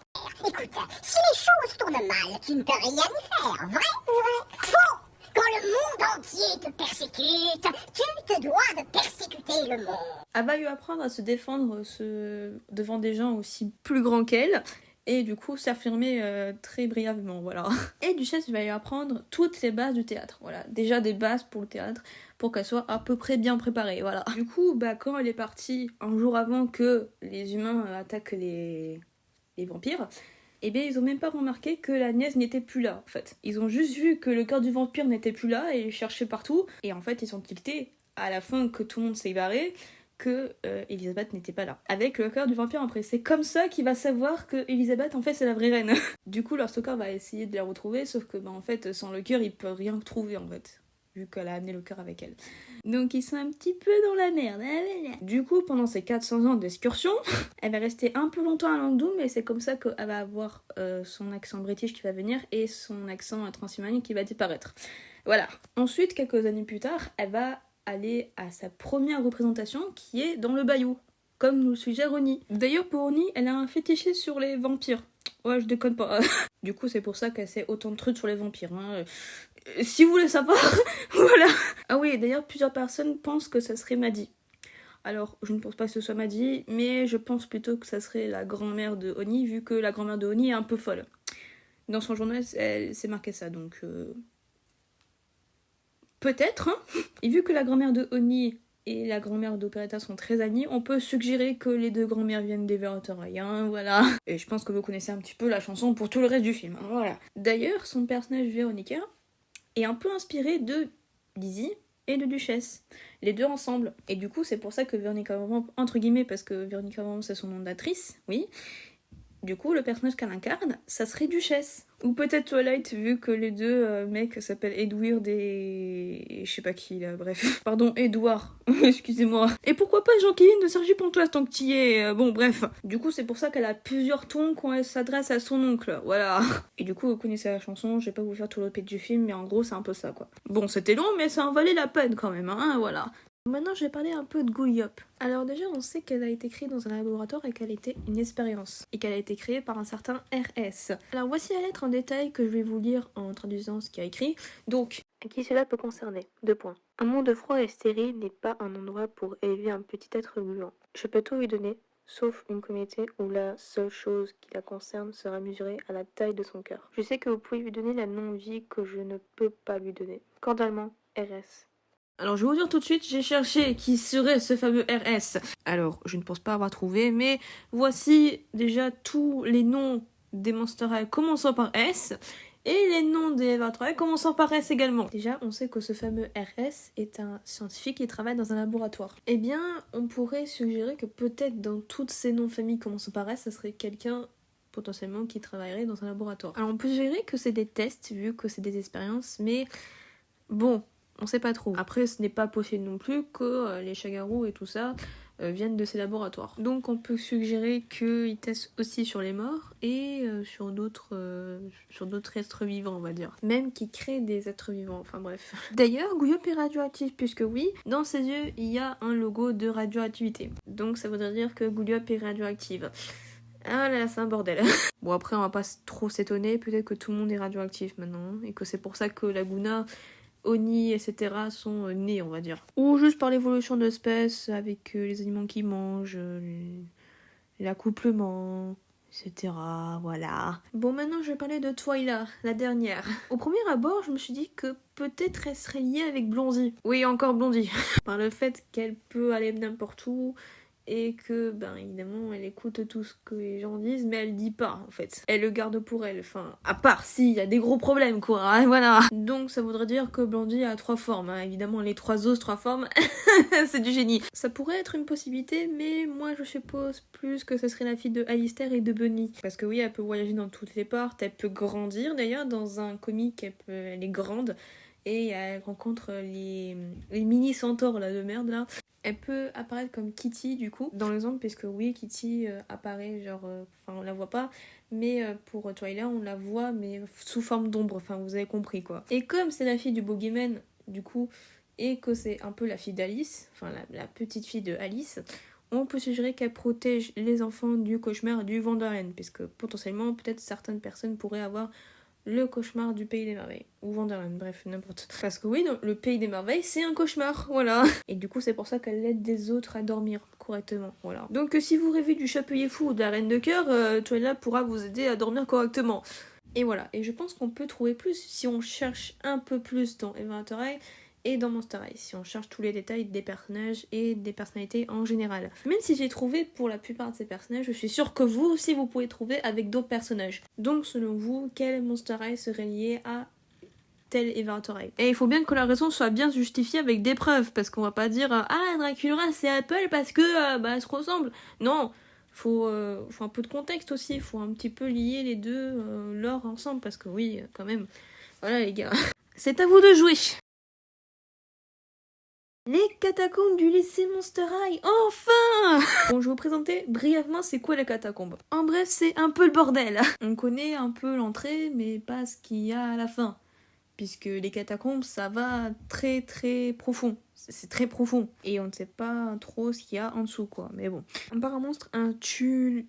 Speaker 5: Écoute, si les choses tournent mal, tu ne peux rien y faire, vrai ou vrai? Faux! Quand le monde entier te persécute, tu te dois de persécuter le monde.
Speaker 1: Elle va lui apprendre à se défendre devant des gens aussi plus grands qu'elle, et du coup s'affirmer très brièvement, voilà. Et Duchesse va lui apprendre toutes les bases du théâtre, voilà. Déjà des bases pour le théâtre, pour qu'elle soit à peu près bien préparée, voilà. Du coup, quand elle est partie, un jour avant que les humains attaquent les vampires, eh bien ils ont même pas remarqué que la nièce n'était plus là en fait. Ils ont juste vu que le cœur du vampire n'était plus là et ils cherchaient partout. Et en fait ils sont tiltés à la fin que tout le monde s'est barré que Elisabeth n'était pas là. Avec le cœur du vampire après. C'est comme ça qu'il va savoir que Elisabeth en fait c'est la vraie reine. Du coup leur stalker va essayer de la retrouver sauf que en fait sans le cœur il peut rien trouver en fait. Vu qu'elle a amené le cœur avec elle. Donc ils sont un petit peu dans la merde. Du coup, pendant ces 400 ans d'excursion, elle va rester un peu longtemps à Langdoum et c'est comme ça qu'elle va avoir son accent british qui va venir et son accent transylvanien qui va disparaître. Voilà. Ensuite, quelques années plus tard, elle va aller à sa première représentation qui est dans le Bayou, comme nous le suggère Oni. D'ailleurs, pour Oni, elle a un fétiché sur les vampires. Ouais, je déconne pas. Du coup, c'est pour ça qu'elle sait autant de trucs sur les vampires. Hein. Si vous voulez savoir, voilà. Ah oui, d'ailleurs, plusieurs personnes pensent que ça serait Maddie. Alors, je ne pense pas que ce soit Maddie, mais je pense plutôt que ça serait la grand-mère de Oni, vu que la grand-mère de Oni est un peu folle. Dans son journal, elle s'est marqué ça, donc... Peut-être, hein. Et vu que la grand-mère de Oni et la grand-mère d'Operetta sont très amies, on peut suggérer que les deux grand-mères viennent des Verterailles, hein, voilà. Et je pense que vous connaissez un petit peu la chanson pour tout le reste du film, hein, voilà. D'ailleurs, son personnage Véronica est un peu inspiré de Lizzie et de Duchesse, les deux ensemble. Et du coup, c'est pour ça que Véronica Vamp, entre guillemets, parce que Véronica Vamp c'est son nom d'actrice, oui. Du coup, le personnage qu'elle incarne, ça serait Duchesse. Ou peut-être Twilight, vu que les deux mecs s'appellent Edward et... je sais pas qui, là, bref. Pardon, Edouard, excusez-moi. Et pourquoi pas Jean-Kévin de Sergi Pontoise, tant que t'y es, bon, bref. Du coup, c'est pour ça qu'elle a plusieurs tons quand elle s'adresse à son oncle, voilà. Et du coup, vous connaissez la chanson, je vais pas vous faire tout le pitch du film, mais en gros, c'est un peu ça, quoi. Bon, c'était long, mais ça en valait la peine, quand même, hein, voilà. Maintenant, je vais parler un peu de Gouillop. Alors déjà, on sait qu'elle a été créée dans un laboratoire et qu'elle était une expérience. Et qu'elle a été créée par un certain RS. Alors voici la lettre en détail que je vais vous lire en traduisant ce qu'il y a écrit. Donc, à qui cela peut concerner ? 2 points. Un monde froid et stérile n'est pas un endroit pour élever un petit être vivant. Je peux tout lui donner, sauf une communauté où la seule chose qui la concerne sera mesurée à la taille de son cœur. Je sais que vous pouvez lui donner la non-vie que je ne peux pas lui donner. Cordialement, RS. Alors je vais vous dire tout de suite, j'ai cherché qui serait ce fameux RS. Alors je ne pense pas avoir trouvé, mais voici déjà tous les noms des Monster High commençant par S et les noms des Evertroy commençant par S également. Déjà on sait que ce fameux RS est un scientifique qui travaille dans un laboratoire. Eh bien on pourrait suggérer que peut-être dans toutes ces noms de famille commençant par S, ça serait quelqu'un potentiellement qui travaillerait dans un laboratoire. Alors on peut suggérer que c'est des tests vu que c'est des expériences, mais bon... on sait pas trop. Après, ce n'est pas possible non plus que les chagarous et tout ça viennent de ces laboratoires. Donc on peut suggérer qu'ils testent aussi sur les morts et sur d'autres êtres vivants, on va dire. Même qui créent des êtres vivants, enfin bref. D'ailleurs, Gouillop est radioactif, puisque oui, dans ses yeux, il y a un logo de radioactivité. Donc ça voudrait dire que Gouillop est radioactive. Ah là, c'est un bordel. Bon, après, on va pas trop s'étonner, peut-être que tout le monde est radioactif maintenant, et que c'est pour ça que Laguna... Oni, etc. sont nés, on va dire. Ou juste par l'évolution de l'espèce, avec les aliments qu'ils mangent, l'accouplement, etc. Voilà. Bon, maintenant je vais parler de Twyla, la dernière. Au premier abord, je me suis dit que peut-être elle serait liée avec Blondie. Oui, encore Blondie. Par le fait qu'elle peut aller n'importe où, et que, ben évidemment, elle écoute tout ce que les gens disent, mais elle dit pas, en fait. Elle le garde pour elle, enfin, à part s'il y a des gros problèmes, quoi, hein, voilà. Donc ça voudrait dire que Blondie a 3 formes, hein. Évidemment, les 3 os, 3 formes, c'est du génie. Ça pourrait être une possibilité, mais moi je suppose plus que ce serait la fille de Alistair et de Bunny. Parce que oui, elle peut voyager dans toutes les portes, elle peut grandir, d'ailleurs, dans un comic, elle est grande, et elle rencontre les mini centaures, là, de merde, là. Elle peut apparaître comme Kitty du coup dans l'exemple, puisque oui, Kitty apparaît genre, enfin on la voit pas, mais pour Twyla on la voit mais sous forme d'ombre, enfin vous avez compris quoi. Et comme c'est la fille du Bogeyman du coup, et que c'est un peu la fille d'Alice, enfin la petite fille de Alice, on peut suggérer qu'elle protège les enfants du cauchemar du Wonderland, puisque potentiellement peut-être certaines personnes pourraient avoir le cauchemar du Pays des Merveilles. Ou Wonderland, bref, n'importe. Parce que oui, le Pays des Merveilles, c'est un cauchemar, voilà. Et du coup, c'est pour ça qu'elle aide des autres à dormir correctement, voilà. Donc si vous rêvez du Chapelier Fou ou de la Reine de Cœur, Twyla pourra vous aider à dormir correctement. Et voilà, et je pense qu'on peut trouver plus si on cherche un peu plus dans Everterailles et dans Monster High, si on cherche tous les détails des personnages et des personnalités en général. Même si j'ai trouvé pour la plupart de ces personnages, je suis sûre que vous aussi vous pouvez trouver avec d'autres personnages. Donc selon vous, quel Monster High serait lié à tel Everatorail? Et il faut bien que la raison soit bien justifiée avec des preuves, parce qu'on va pas dire ah Dracula c'est Apple parce que elles se ressemblent. Non, faut un peu de contexte aussi, faut un petit peu lier les deux lore ensemble, parce que oui, quand même. Voilà les gars. C'est à vous de jouer. Les catacombes du lycée Monster High, enfin! Bon, je vais vous présenter brièvement c'est quoi les catacombes. En bref, c'est un peu le bordel. On connaît un peu l'entrée, mais pas ce qu'il y a à la fin. Puisque les catacombes, ça va très très profond. C'est très profond. Et on ne sait pas trop ce qu'il y a en dessous, quoi. Mais bon. On part un monstre, un Tulu...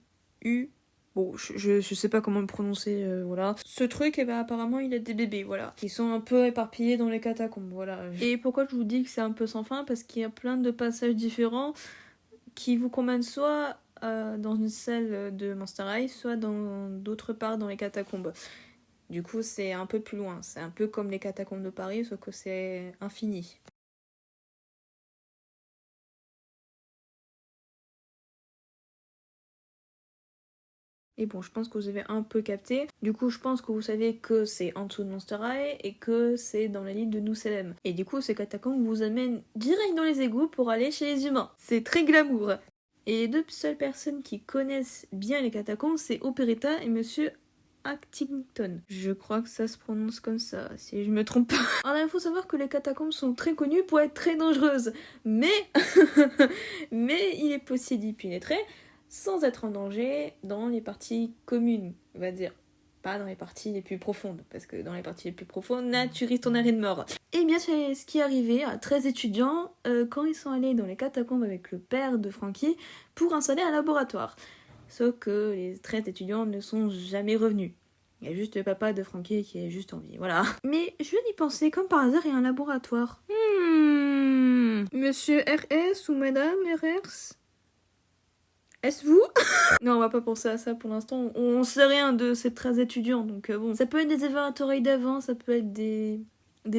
Speaker 1: Bon, je sais pas comment le prononcer, voilà. Ce truc, apparemment, il a des bébés, voilà. Qui sont un peu éparpillés dans les catacombes, voilà. Et pourquoi je vous dis que c'est un peu sans fin? Parce qu'il y a plein de passages différents qui vous conmènent soit dans une salle de Monster High, soit dans d'autre part dans les catacombes. Du coup, c'est un peu plus loin. C'est un peu comme les catacombes de Paris, sauf que c'est infini. Et bon, je pense que vous avez un peu capté. Du coup, je pense que vous savez que c'est en dessous de Monster High et que c'est dans la ligne de Nous Salem. Et du coup, ces catacombes vous amènent direct dans les égouts pour aller chez les humains. C'est très glamour. Et les deux seules personnes qui connaissent bien les catacombes, c'est Operetta et Monsieur Actington. Je crois que ça se prononce comme ça, si je me trompe pas. Alors il faut savoir que les catacombes sont très connues pour être très dangereuses. Mais il est possible d'y pénétrer sans être en danger dans les parties communes, on va dire. Pas dans les parties les plus profondes, parce que dans les parties les plus profondes, là, tu risques ton arrêt de mort. Et bien, c'est ce qui est arrivé à 13 étudiants quand ils sont allés dans les catacombes avec le père de Frankie pour installer un laboratoire. Sauf que les 13 étudiants ne sont jamais revenus. Il y a juste le papa de Frankie qui est juste en vie, voilà. Mais je viens d'y penser, comme par hasard, il y a un laboratoire. Monsieur RS ou Madame RS? Est-ce vous? Non, on va pas penser à ça pour l'instant. On sait rien de ces 13 étudiants, donc bon. Ça peut être des Everatorail d'avant, ça peut être des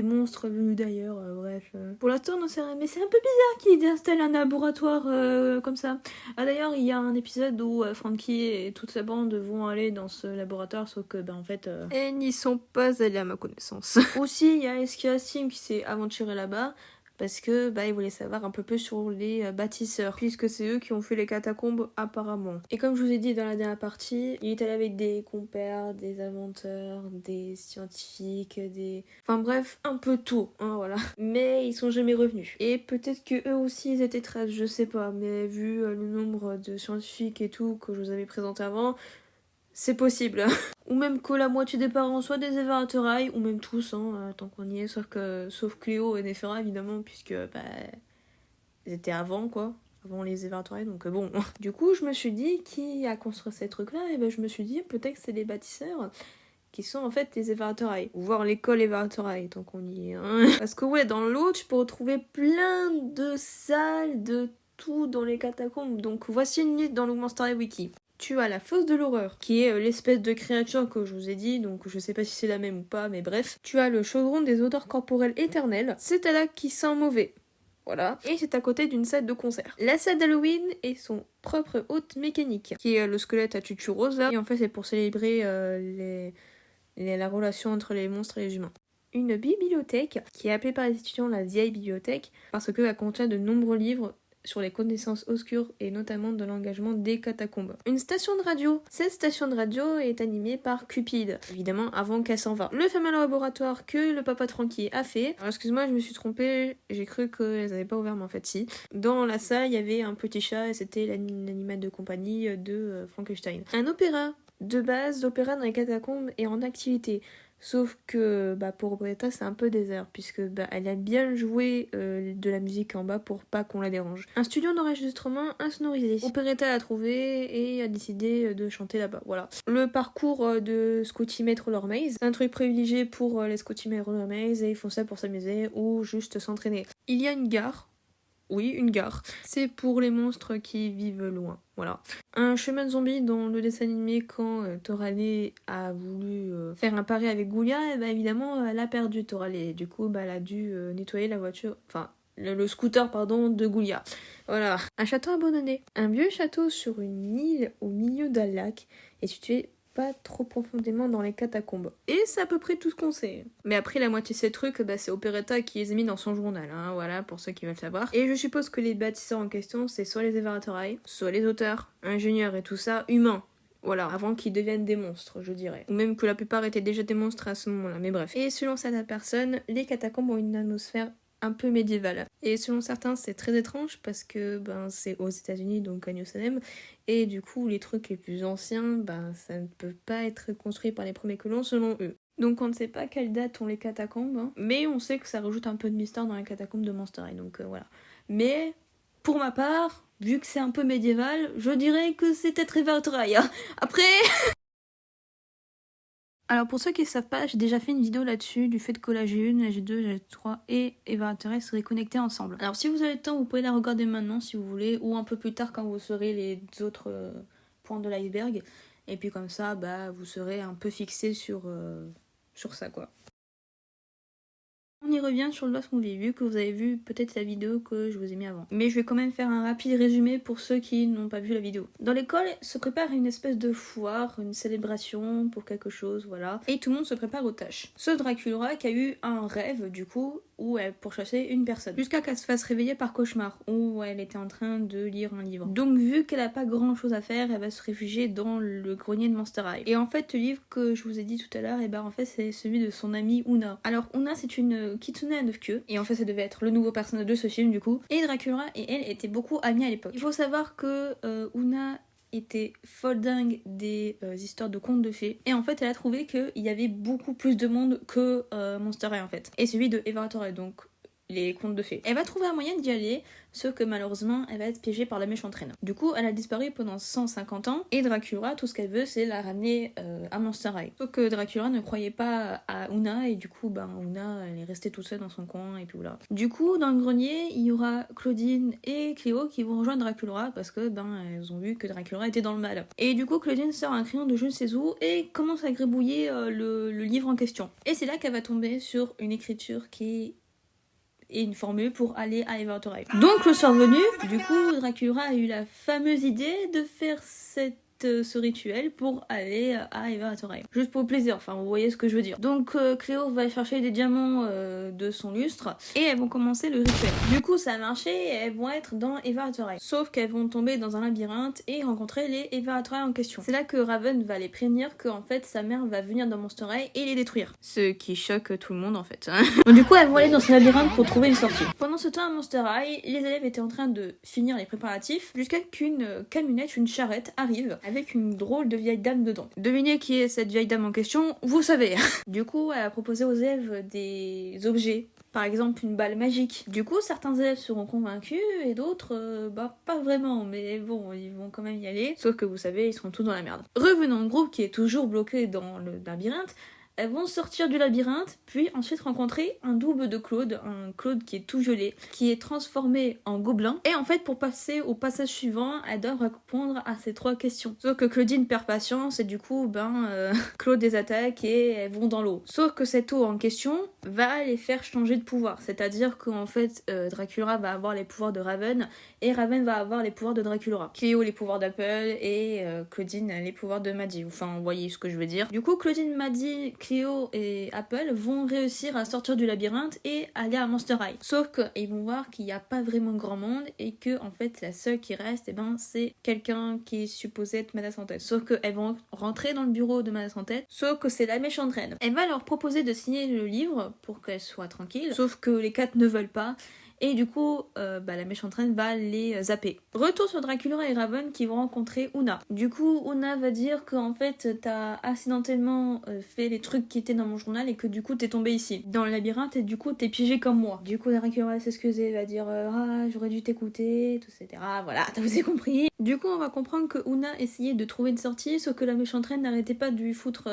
Speaker 1: monstres venus d'ailleurs, bref. Pour l'instant, on n'en sait rien. Mais c'est un peu bizarre qu'ils installent un laboratoire comme ça. Ah d'ailleurs, il y a un épisode où Frankie et toute sa bande vont aller dans ce laboratoire, sauf que, en fait... elles n'y sont pas allées à ma connaissance. Aussi, il y a Eskia Sim qui s'est aventuré là-bas. Parce que ils voulaient savoir un peu plus sur les bâtisseurs, puisque c'est eux qui ont fait les catacombes apparemment. Et comme je vous ai dit dans la dernière partie, il est allé avec des compères, des inventeurs, des scientifiques, enfin bref, un peu tout, hein, voilà. Mais ils sont jamais revenus. Et peut-être que eux aussi ils étaient 13, je sais pas, mais vu le nombre de scientifiques et tout que je vous avais présenté avant, c'est possible. Ou même que la moitié des parents soient des Everatorail, ou même tous, hein, tant qu'on y est, sauf Cléo et Nefera évidemment, puisque ils étaient avant quoi, avant les Everatorail, donc bon. Du coup, je me suis dit, qui a construit ces trucs-là? Et je me suis dit, peut-être que c'est des bâtisseurs qui sont en fait des Everatorail, ou voir l'école Everatorail, tant qu'on y est. Hein. Parce que ouais, dans l'autre, je peux retrouver plein de salles, de tout dans les catacombes, donc voici une liste dans le Monster High Wiki. Tu as la fosse de l'horreur, qui est l'espèce de créature que je vous ai dit, donc je sais pas si c'est la même ou pas, mais bref. Tu as le chaudron des odeurs corporelles éternelles, c'est un lac qui sent mauvais. Voilà. Et c'est à côté d'une salle de concert. La salle d'Halloween est son propre hôte mécanique, qui est le squelette à tutu rose là, et en fait c'est pour célébrer la relation entre les monstres et les humains. Une bibliothèque, qui est appelée par les étudiants la vieille bibliothèque, parce qu'elle contient de nombreux livres sur les connaissances obscures et notamment de l'engagement des catacombes. Une station de radio. Cette station de radio est animée par Cupid, évidemment avant qu'elle s'en va. Le fameux laboratoire que le papa de Frankie a fait. Alors excuse-moi, je me suis trompée, j'ai cru qu'elles n'avaient pas ouvert, mais en fait si. Dans la salle, il y avait un petit chat et c'était l'animal de compagnie de Frankenstein. Un opéra. De base, l'opéra dans les catacombes est en activité. Sauf que pour Operetta c'est un peu désert puisque elle a bien joué de la musique en bas pour pas qu'on la dérange. Un studio d'enregistrement insonorisé. Operetta l'a trouvé et a décidé de chanter là-bas. Voilà. Le parcours de Scotty Roller Maze, c'est un truc privilégié pour les Scotty Roller Maze et ils font ça pour s'amuser ou juste s'entraîner. Il y a une gare Oui, une gare. C'est pour les monstres qui vivent loin. Voilà. Un chemin de zombies dans le dessin animé quand Torale a voulu faire un pari avec Goulia, et bah évidemment elle a perdu Torale. Du coup, bah, elle a dû nettoyer la voiture, enfin le scooter pardon de Goulia. Voilà. Un château abandonné. Un vieux château sur une île au milieu d'un lac est situé pas trop profondément dans les catacombes. Et c'est à peu près tout ce qu'on sait. Mais après, la moitié de ces trucs, bah, c'est Operetta qui les a mis dans son journal, hein, voilà, pour ceux qui veulent savoir. Et je suppose que les bâtisseurs en question, c'est soit les Everatorae, soit les auteurs, ingénieurs et tout ça, humains. Voilà, avant qu'ils deviennent des monstres, je dirais. Ou même que la plupart étaient déjà des monstres à ce moment-là, mais bref. Et selon certaines personnes, les catacombes ont une atmosphère un peu médiévale. Et selon certains, c'est très étrange parce que c'est aux États-Unis, donc à New Salem, et du coup, les trucs les plus anciens, ça ne peut pas être construit par les premiers colons selon eux. Donc on ne sait pas quelle date ont les catacombes, hein, mais on sait que ça rajoute un peu de mystère dans les catacombes de Monster High, donc voilà. Mais pour ma part, vu que c'est un peu médiéval, je dirais que c'est peut-être Everatorae. Après... Alors pour ceux qui ne savent pas, j'ai déjà fait une vidéo là-dessus, du fait que la G1, la G2, la G3 et Everatorae seraient connectés ensemble. Alors si vous avez le temps, vous pouvez la regarder maintenant si vous voulez, ou un peu plus tard quand vous saurez les autres points de l'iceberg. Et puis comme ça, vous serez un peu fixé sur ça quoi. On y revient sur le Lost Movie, vu que vous avez vu peut-être la vidéo que je vous ai mis avant. Mais je vais quand même faire un rapide résumé pour ceux qui n'ont pas vu la vidéo. Dans l'école se prépare une espèce de foire, une célébration pour quelque chose, voilà. Et tout le monde se prépare aux tâches. Sauf Dracula qui a eu un rêve, du coup, où elle pourchassait une personne. Jusqu'à qu'elle se fasse réveiller par cauchemar, où elle était en train de lire un livre. Donc vu qu'elle a pas grand chose à faire, elle va se réfugier dans le grenier de Monster High. Et en fait, le livre que je vous ai dit tout à l'heure, en fait c'est celui de son amie Una. Alors Una c'est une kitsune à 9 queues, et en fait ça devait être le nouveau personnage de ce film du coup. Et Dracula et elle étaient beaucoup amies à l'époque. Il faut savoir que Una était folle dingue des histoires de contes de fées, et en fait elle a trouvé qu'il y avait beaucoup plus de monde que Monster High en fait, et celui de Everatorae, donc les contes de fées. Elle va trouver un moyen d'y aller, sauf que malheureusement elle va être piégée par la méchante reine. Du coup elle a disparu pendant 150 ans, et Dracula tout ce qu'elle veut c'est la ramener à Monster High. Sauf que Dracula ne croyait pas à Una, et du coup Una elle est restée toute seule dans son coin, et puis voilà. Du coup dans le grenier il y aura Claudine et Cléo qui vont rejoindre Dracula parce que elles ont vu que Dracula était dans le mal. Et du coup Claudine sort un crayon de je ne sais où et commence à gribouiller le livre en question. Et c'est là qu'elle va tomber sur une écriture qui et une formule pour aller à Everatorae. Donc le soir venu, du coup Dracula a eu la fameuse idée de faire ce rituel pour aller à Everatorae. Juste pour le plaisir, enfin vous voyez ce que je veux dire. Donc Cléo va chercher des diamants de son lustre et elles vont commencer le rituel. Du coup ça a marché et elles vont être dans Everatorae. Sauf qu'elles vont tomber dans un labyrinthe et rencontrer les Everatorae en question. C'est là que Raven va les prévenir que en fait sa mère va venir dans Monster High et les détruire. Ce qui choque tout le monde en fait. Donc, du coup elles vont aller dans ce labyrinthe pour trouver une sortie. Pendant ce temps à Monster High, les élèves étaient en train de finir les préparatifs jusqu'à qu'une camionnette, une charrette arrive avec une drôle de vieille dame dedans. Devinez qui est cette vieille dame en question, vous savez. Du coup, elle a proposé aux élèves des objets. Par exemple, une balle magique. Du coup, certains élèves seront convaincus et d'autres, pas vraiment. Mais bon, ils vont quand même y aller. Sauf que vous savez, ils seront tous dans la merde. Revenons au groupe qui est toujours bloqué dans le labyrinthe. Elles vont sortir du labyrinthe, puis ensuite rencontrer un double de Claude, un Claude qui est tout violet, qui est transformé en gobelin. Et en fait, pour passer au passage suivant, elles doivent répondre à ces 3 questions. Sauf que Claudine perd patience et du coup, Claude les attaque et elles vont dans l'eau. Sauf que cette eau en question va les faire changer de pouvoir. C'est-à-dire qu'en fait, Dracula va avoir les pouvoirs de Raven et Raven va avoir les pouvoirs de Dracula. Cléo les pouvoirs d'Apple et Claudine les pouvoirs de Maddie. Enfin, vous voyez ce que je veux dire. Du coup, Claudine, Maddie, Cléo et Apple vont réussir à sortir du labyrinthe et aller à Monster High. Sauf qu'ils vont voir qu'il n'y a pas vraiment grand monde et que en fait la seule qui reste c'est quelqu'un qui est supposé être Madame Sans Tête. Sauf qu'elles vont rentrer dans le bureau de Madame Sans Tête, sauf que c'est la méchante reine. Elle va leur proposer de signer le livre pour qu'elles soient tranquilles, sauf que les 4 ne veulent pas. Et du coup, la méchante reine va les zapper. Retour sur Dracula et Raven qui vont rencontrer Una. Du coup, Una va dire qu'en fait, t'as accidentellement fait les trucs qui étaient dans mon journal et que du coup, t'es tombé ici, dans le labyrinthe, et du coup, t'es piégé comme moi. Du coup, Dracula va s'excuser, va dire ah, j'aurais dû t'écouter, etc. Voilà, t'as vous avez compris. Du coup, on va comprendre que Una essayait de trouver une sortie, sauf que la méchante reine n'arrêtait pas de lui foutre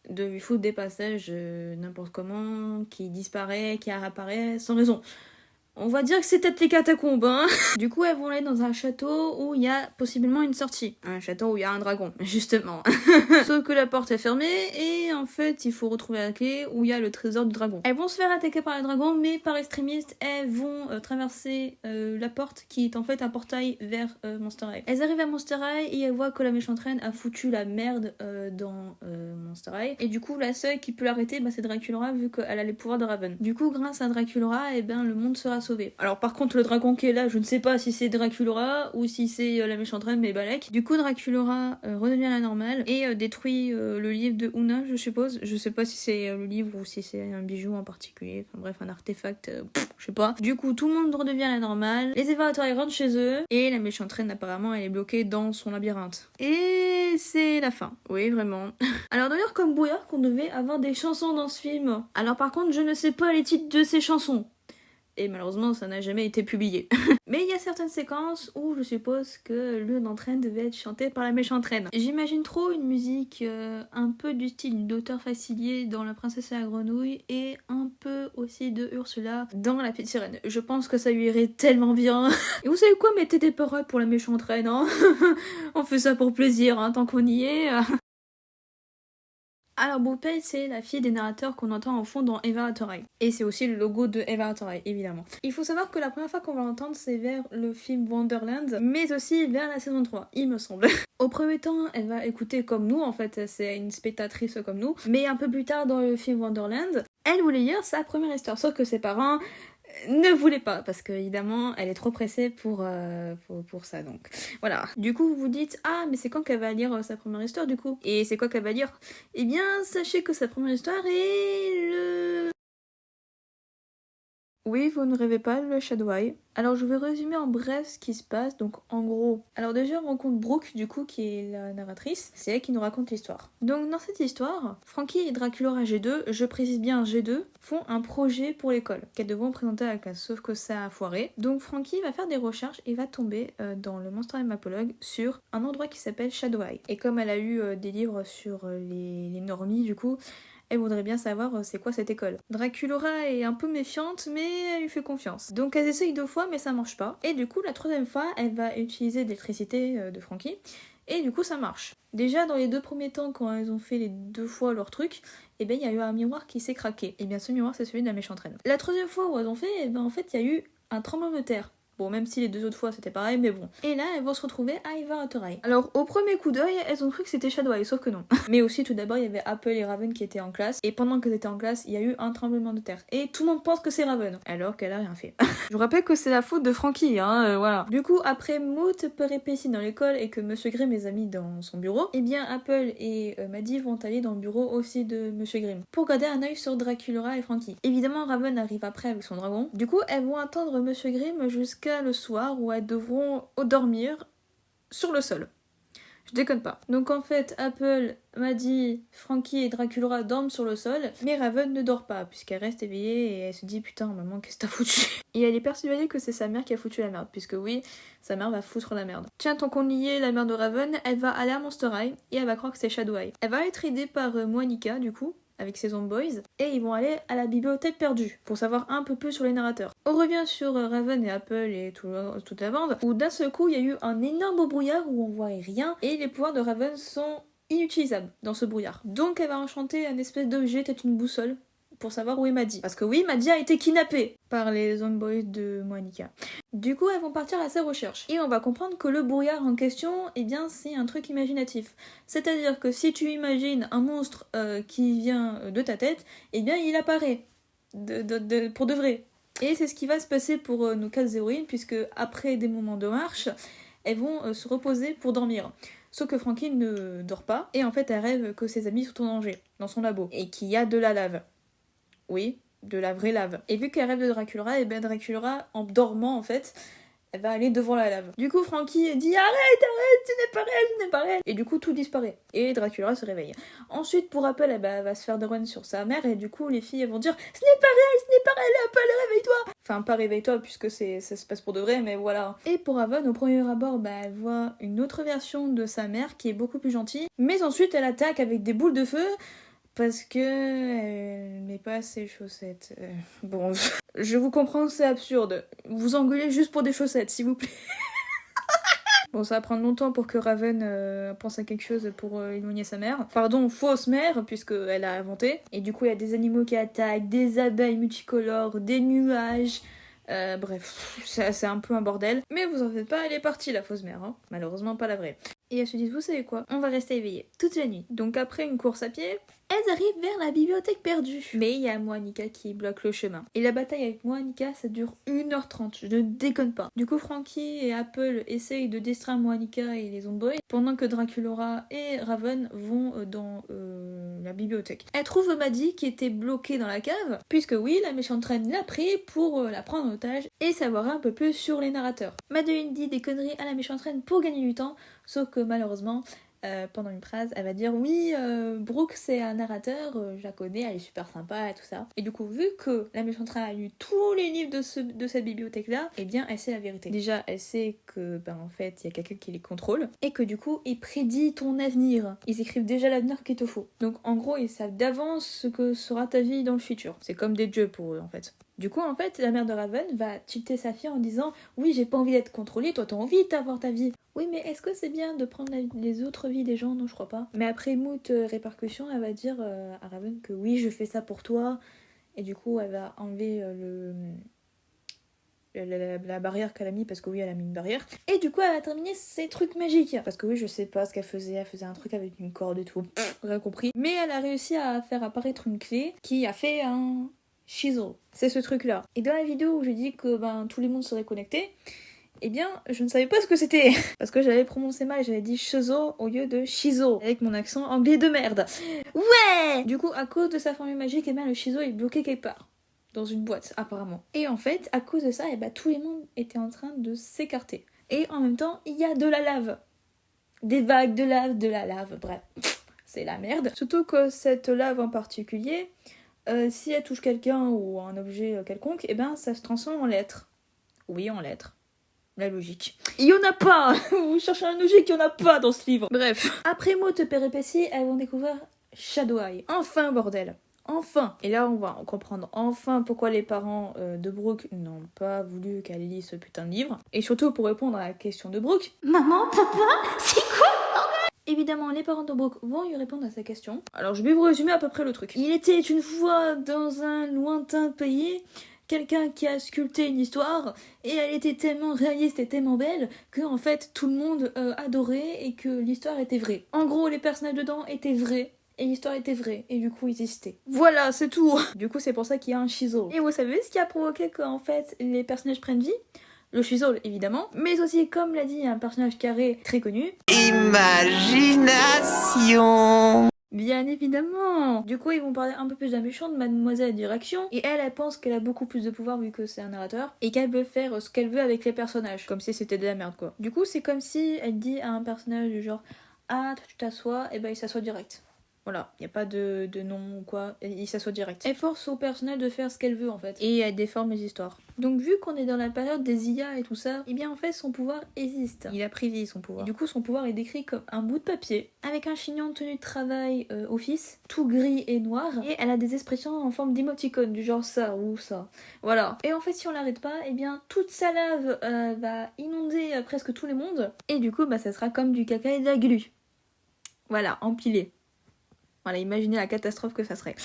Speaker 1: des passages n'importe comment, qui disparaît, qui réapparaît sans raison. On va dire que c'est peut-être les catacombes, hein. Du coup, elles vont aller dans un château où il y a possiblement une sortie. Un château où il y a un dragon, justement. Sauf que la porte est fermée et en fait, il faut retrouver la clé où il y a le trésor du dragon. Elles vont se faire attaquer par le dragon, mais par extrémistes, elles vont traverser la porte qui est en fait un portail vers Monster High. Elles arrivent à Monster High et elles voient que la méchante reine a foutu la merde dans Monster High. Et du coup, la seule qui peut l'arrêter, c'est Draculaura vu qu'elle a les pouvoirs de Raven. Du coup, grâce à Draculaura, le monde sera sauvé. Alors par contre, le dragon qui est là, je ne sais pas si c'est Draculaura ou si c'est la méchante reine, mais Balek. Du coup, Draculaura redevient la normale et détruit le livre de Una, je suppose. Je sais pas si c'est le livre ou si c'est un bijou en particulier. Enfin bref, un artefact, je sais pas. Du coup, tout le monde redevient la normale. Les Évarateurs rentrent chez eux et la méchante reine, apparemment, elle est bloquée dans son labyrinthe. Et c'est la fin. Oui, vraiment. Alors d'ailleurs, comme Brouillard, qu'on devait avoir des chansons dans ce film. Alors par contre, je ne sais pas les titres de ces chansons. Et malheureusement, ça n'a jamais été publié. Mais il y a certaines séquences où je suppose que l'une d'entre elles devait être chantée par la méchante reine. J'imagine trop une musique un peu du style d'Auteur Facilier dans La Princesse et la Grenouille et un peu aussi de Ursula dans La Petite Sirène. Je pense que ça lui irait tellement bien. Et vous savez quoi, mettez des paroles pour la méchante reine, hein. On fait ça pour plaisir, hein, tant qu'on y est. Alors Boupei, c'est la fille des narrateurs qu'on entend en fond dans Evarator High. Et c'est aussi le logo de Evarator High, évidemment. Il faut savoir que la première fois qu'on va l'entendre, c'est vers le film Wonderland, mais aussi vers la saison 3, il me semble. Au premier temps, elle va écouter comme nous, en fait, c'est une spectatrice comme nous, mais un peu plus tard dans le film Wonderland, elle voulait lire sa première histoire, sauf que ses parents ne voulait pas parce que évidemment elle est trop pressée pour ça, donc voilà. Du coup vous vous dites, ah mais c'est quand qu'elle va lire sa première histoire du coup, et c'est quoi qu'elle va lire? Eh bien sachez que sa première histoire est le... Oui, vous ne rêvez pas, le Shadow Eye. Alors je vais résumer en bref ce qui se passe. Donc en gros, alors déjà on rencontre Brooke du coup qui est la narratrice, c'est elle qui nous raconte l'histoire. Donc dans cette histoire, Frankie et Draculaura G2, je précise bien G2, font un projet pour l'école qu'elles devront présenter à la classe, sauf que ça a foiré. Donc Frankie va faire des recherches et va tomber dans le Monster Apologue sur un endroit qui s'appelle Shadow Eye. Et comme elle a eu des livres sur les normies du coup, elle voudrait bien savoir c'est quoi cette école. Draculaura est un peu méfiante, mais elle lui fait confiance. Donc elle essaye 2 fois, mais ça marche pas. Et du coup, la 3e fois, elle va utiliser l'électricité de Frankie. Et du coup, ça marche. Déjà, dans les 2 premiers temps, quand elles ont fait les 2 fois leur truc, il y a eu un miroir qui s'est craqué. Et bien, ce miroir, c'est celui de la méchante reine. La 3e fois où elles ont fait, en fait, il y a eu un tremblement de terre. Bon, même si les 2 autres fois c'était pareil, mais bon. Et là, elles vont se retrouver à Evarator High. Alors, au premier coup d'œil, elles ont cru que c'était Shadow Eye, sauf que non. Mais aussi, tout d'abord, il y avait Apple et Raven qui étaient en classe. Et pendant qu'elles étaient en classe, il y a eu un tremblement de terre. Et tout le monde pense que c'est Raven, alors qu'elle a rien fait. Je vous rappelle que c'est la faute de Frankie, hein, voilà. Du coup, après moult péripéties dans l'école et que Monsieur Grimm les a mis dans son bureau, eh bien, Apple et Maddie vont aller dans le bureau aussi de Monsieur Grimm pour garder un œil sur Draculaura et Frankie. Évidemment, Raven arrive après avec son dragon. Du coup, elles vont attendre Monsieur Grimm jusqu'à le soir où elles devront dormir sur le sol. Je déconne pas. Donc en fait, Apple, Maddie, Frankie et Draculaura dorment sur le sol, mais Raven ne dort pas, puisqu'elle reste éveillée et elle se dit putain maman qu'est-ce que t'as foutu? Et elle est persuadée que c'est sa mère qui a foutu la merde, puisque oui, sa mère va foutre la merde. Tiens, tant qu'on y est, la mère de Raven, elle va aller à Monster High et elle va croire que c'est Shadow Eye. Elle va être aidée par Monica du coup, avec ses homeboys, et ils vont aller à la bibliothèque perdue pour savoir un peu plus sur les narrateurs. On revient sur Raven et Apple et toute la bande, où d'un seul coup il y a eu un énorme brouillard où on voit rien, et les pouvoirs de Raven sont inutilisables dans ce brouillard. Donc elle va enchanter un espèce d'objet, peut-être une boussole, pour savoir où est Maddie. Parce que oui, Maddie a été kidnappée par les homeboys de Monica. Du coup, elles vont partir à sa recherche. Et on va comprendre que le brouillard en question, eh bien, c'est un truc imaginatif. C'est-à-dire que si tu imagines un monstre qui vient de ta tête, eh bien, il apparaît. Pour de vrai. Et c'est ce qui va se passer pour nos 4 héroïnes, puisque après des moments de marche, elles vont se reposer pour dormir. Sauf que Frankie ne dort pas, et en fait, elle rêve que ses amis sont en danger, dans son labo, et qu'il y a de la lave. Oui, de la vraie lave. Et vu qu'elle rêve de Draculaura, et ben Draculaura, en dormant en fait, elle va aller devant la lave. Du coup, Frankie dit arrête, ce n'est pas réel. Et du coup, tout disparaît. Et Draculaura se réveille. Ensuite, pour Apple, elle va se faire des runs sur sa mère, et du coup, les filles elles vont dire ce n'est pas réel, Apple, réveille-toi. Enfin, pas réveille-toi, puisque ça se passe pour de vrai, mais voilà. Et pour Raven, au premier abord, elle voit une autre version de sa mère qui est beaucoup plus gentille, mais ensuite, elle attaque avec des boules de feu. Parce que elle met pas ses chaussettes. Bon, je vous comprends, c'est absurde. Vous engueulez juste pour des chaussettes, s'il vous plaît. Bon, ça va prendre longtemps pour que Raven pense à quelque chose pour éloigner sa mère. Pardon, fausse mère, puisqu'elle a inventé. Et du coup, il y a des animaux qui attaquent, des abeilles multicolores, des nuages. Bref, c'est un peu un bordel. Mais vous en faites pas, elle est partie la fausse mère, hein. Malheureusement pas la vraie. Et elles se disent, vous savez quoi, on va rester éveillés toute la nuit. Donc après une course à pied, elles arrivent vers la bibliothèque perdue. Mais il y a Moanica qui bloque le chemin. Et la bataille avec Moanica, ça dure 1h30, je ne déconne pas. Du coup, Frankie et Apple essayent de distraire Moanica et les Zomboys, pendant que Draculaura et Raven vont dans la bibliothèque. Elles trouvent Maddie qui était bloquée dans la cave, puisque oui, la méchante reine l'a pris pour la prendre en otage et savoir un peu plus sur les narrateurs. Madeline dit des conneries à la méchante reine pour gagner du temps, sauf que malheureusement, pendant une phrase, elle va dire oui, Brooke c'est un narrateur, je la connais, elle est super sympa et tout ça. Et du coup, vu que la méchante reine a lu tous les livres de cette bibliothèque là, eh bien elle sait la vérité. Déjà, elle sait que en fait il y a quelqu'un qui les contrôle et que du coup il prédit ton avenir. Ils écrivent déjà l'avenir qu'il te faut. Donc en gros, ils savent d'avance ce que sera ta vie dans le futur. C'est comme des dieux pour eux en fait. Du coup, en fait, la mère de Raven va tilter sa fille en disant « Oui, j'ai pas envie d'être contrôlée, toi t'as envie d'avoir ta vie. » Oui, mais est-ce que c'est bien de prendre les autres vies des gens? Non, je crois pas. Mais après moult répercussions, elle va dire à Raven que oui, je fais ça pour toi. Et du coup, elle va enlever la barrière qu'elle a mis, parce que oui, elle a mis une barrière. Et du coup, elle a terminé ses trucs magiques. Parce que oui, je sais pas ce qu'elle faisait. Elle faisait un truc avec une corde et tout. Rien compris. Mais elle a réussi à faire apparaître une clé qui a fait un... Chisel, c'est ce truc là. Et dans la vidéo où j'ai dit que tous les mondes seraient connectés, eh bien je ne savais pas ce que c'était. Parce que j'avais prononcé mal, j'avais dit Chisel au lieu de Chisel, avec mon accent anglais de merde. Ouais. Du coup, à cause de sa formule magique, eh bien le Chisel est bloqué quelque part. Dans une boîte, apparemment. Et en fait, à cause de ça, tous les mondes étaient en train de s'écarter. Et en même temps, il y a de la lave. Des vagues de lave, de la lave, bref. C'est la merde. Surtout que cette lave en particulier... si elle touche quelqu'un ou un objet quelconque, eh ben ça se transforme en lettres. Oui, en lettres. La logique. Il y en a pas. Vous cherchez la logique, il y en a pas dans ce livre. Bref. Après moult péripéties, elles vont découvrir Shadow Eye. Enfin, bordel. Enfin. Et là, on va comprendre enfin pourquoi les parents de Brooke n'ont pas voulu qu'elle lise ce putain de livre. Et surtout pour répondre à la question de Brooke.
Speaker 5: Maman, papa, c'est quoi?
Speaker 1: Évidemment, les parents de Brooke vont lui répondre à sa question. Alors, je vais vous résumer à peu près le truc. Il était une fois dans un lointain pays, quelqu'un qui a sculpté une histoire, et elle était tellement réaliste et tellement belle que, en fait, tout le monde adorait et que l'histoire était vraie. En gros, les personnages dedans étaient vrais. Et l'histoire était vraie, et du coup ils existaient. Voilà, c'est tout. Du coup c'est pour ça qu'il y a un Chisel. Et vous savez ce qui a provoqué qu'en fait les personnages prennent vie? Le Chisel évidemment, mais aussi comme l'a dit un personnage carré très connu. Imagination. Bien évidemment. Du coup ils vont parler un peu plus de la méchante, Mademoiselle Direction, et elle pense qu'elle a beaucoup plus de pouvoir vu que c'est un narrateur, et qu'elle veut faire ce qu'elle veut avec les personnages, comme si c'était de la merde quoi. Du coup c'est comme si elle dit à un personnage du genre « Ah, toi tu t'assois », et ben il s'assoit direct. Voilà, il n'y a pas de nom ou quoi, il s'assoit direct. Elle force au personnel de faire ce qu'elle veut en fait, et elle déforme les histoires. Donc vu qu'on est dans la période des IA et tout ça, eh bien en fait son pouvoir existe. Il a pris vie son pouvoir. Et du coup son pouvoir est décrit comme un bout de papier, avec un chignon de tenue de travail office, tout gris et noir, et elle a des expressions en forme d'émoticône, du genre ça ou ça. Voilà. Et en fait si on l'arrête pas, eh bien toute sa lave va inonder presque tous les mondes, et du coup ça sera comme du caca et de la glu. Voilà, empilé. Voilà, imaginez la catastrophe que ça serait.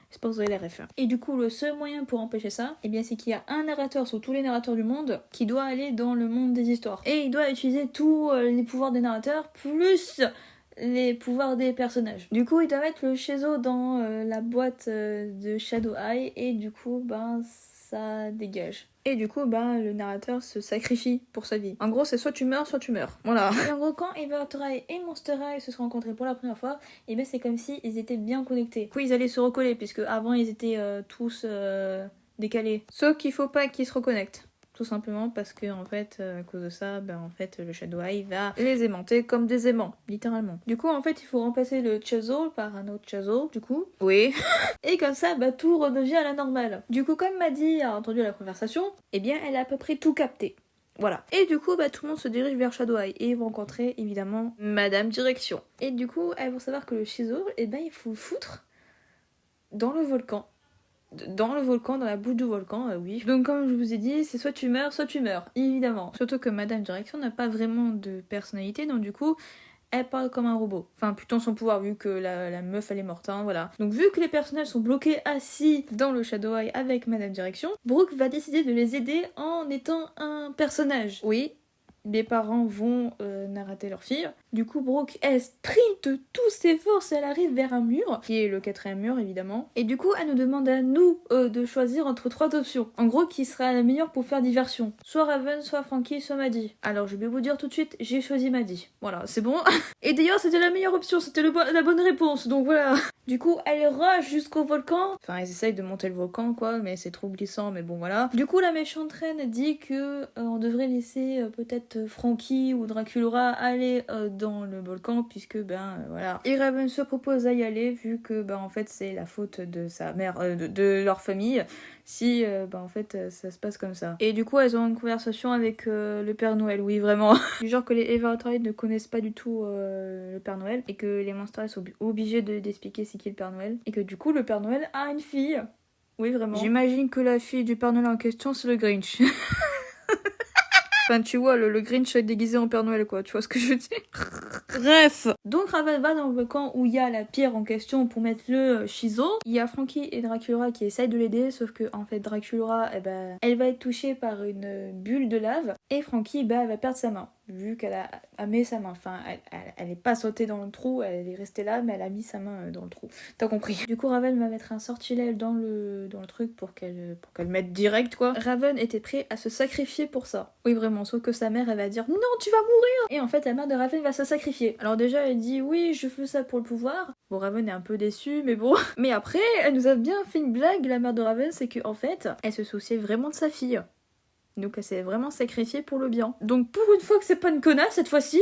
Speaker 1: Je pense que vous avez les refs. Et du coup, le seul moyen pour empêcher ça, eh bien, c'est qu'il y a un narrateur sur tous les narrateurs du monde qui doit aller dans le monde des histoires. Et il doit utiliser tous les pouvoirs des narrateurs, plus les pouvoirs des personnages. Du coup, il doit mettre le Chisel dans la boîte de Shadow Eye, et du coup, ça dégage. Et du coup, le narrateur se sacrifie pour sa vie. En gros, c'est soit tu meurs, soit tu meurs. Voilà. Et en gros, quand Evertray et Monstera se sont rencontrés pour la première fois, et bien c'est comme si ils étaient bien connectés. Du coup, ils allaient se recoller, puisque avant ils étaient tous décalés. Sauf qu'il faut pas qu'ils se reconnectent. Tout simplement parce que en fait, à cause de ça, en fait, le Shadow Eye va les aimanter comme des aimants, littéralement. Du coup, en fait, il faut remplacer le Chisel par un autre Chisel, du coup. Oui. Et comme ça, tout redevient à la normale. Du coup, comme Maddie a entendu la conversation, eh bien, elle a à peu près tout capté. Voilà. Et du coup, tout le monde se dirige vers Shadow Eye et ils vont rencontrer évidemment Madame Direction. Et du coup, elles vont savoir que le Chisel, il faut le foutre dans le volcan. Dans le volcan, dans la bouche du volcan, oui. Donc comme je vous ai dit, c'est soit tu meurs, évidemment. Surtout que Madame Direction n'a pas vraiment de personnalité, donc du coup, elle parle comme un robot. Enfin, plutôt son pouvoir, vu que la meuf, elle est morte, hein, voilà. Donc vu que les personnages sont bloqués assis dans le Shadow Eye avec Madame Direction, Brooke va décider de les aider en étant un personnage. Oui, les parents vont narrater leur fille. Du coup, Brooke, elle sprint de toutes ses forces, elle arrive vers un mur, qui est le 4e mur évidemment. Et du coup, elle nous demande à nous de choisir entre 3 options. En gros, qui sera la meilleure pour faire diversion. Soit Raven, soit Frankie, soit Maddie. Alors, je vais vous dire tout de suite, j'ai choisi Maddie. Voilà, c'est bon. Et d'ailleurs, c'était la meilleure option, c'était la bonne réponse, donc voilà. Du coup, elle rush jusqu'au volcan. Enfin, elle essaye de monter le volcan, quoi, mais c'est trop glissant, mais bon, voilà. Du coup, la méchante reine dit que on devrait laisser peut-être Frankie ou Draculaura aller dans le volcan, puisque, voilà. Et Raven se propose à y aller, vu que, en fait, c'est la faute de sa mère, de leur famille, si, en fait, ça se passe comme ça. Et du coup, elles ont une conversation avec le Père Noël, oui, vraiment. Du genre que les Eva Outright ne connaissent pas du tout le Père Noël, et que les monstres sont obligés d'expliquer c'est qui le Père Noël, et que du coup, le Père Noël a une fille. Oui, vraiment. J'imagine que la fille du Père Noël en question, c'est le Grinch. Enfin, tu vois, le Grinch déguisé en Père Noël, quoi. Tu vois ce que je veux dire? Bref. Donc, Raven va dans le volcan où il y a la pierre en question pour mettre le Shizo. Il y a Frankie et Draculaura qui essayent de l'aider, sauf que, en fait, Draculaura, elle va être touchée par une bulle de lave. Et Frankie, elle va perdre sa main. Vu qu'elle a mis sa main. Enfin, elle est pas sautée dans le trou, elle est restée là, mais elle a mis sa main dans le trou. T'as compris. Du coup, Raven va mettre un sortilège dans le truc pour qu'elle mette direct, quoi. Raven était prêt à se sacrifier pour ça. Oui, vraiment. Sauf que sa mère, elle va dire non, tu vas mourir. Et en fait, la mère de Raven va se sacrifier. Alors déjà, elle dit oui, je fais ça pour le pouvoir. Bon, Raven est un peu déçue, mais bon. Mais après, elle nous a bien fait une blague, la mère de Raven, c'est qu'en fait, elle se souciait vraiment de sa fille. Donc elle s'est vraiment sacrifiée pour le bien. Donc pour une fois que c'est pas une connasse cette fois-ci,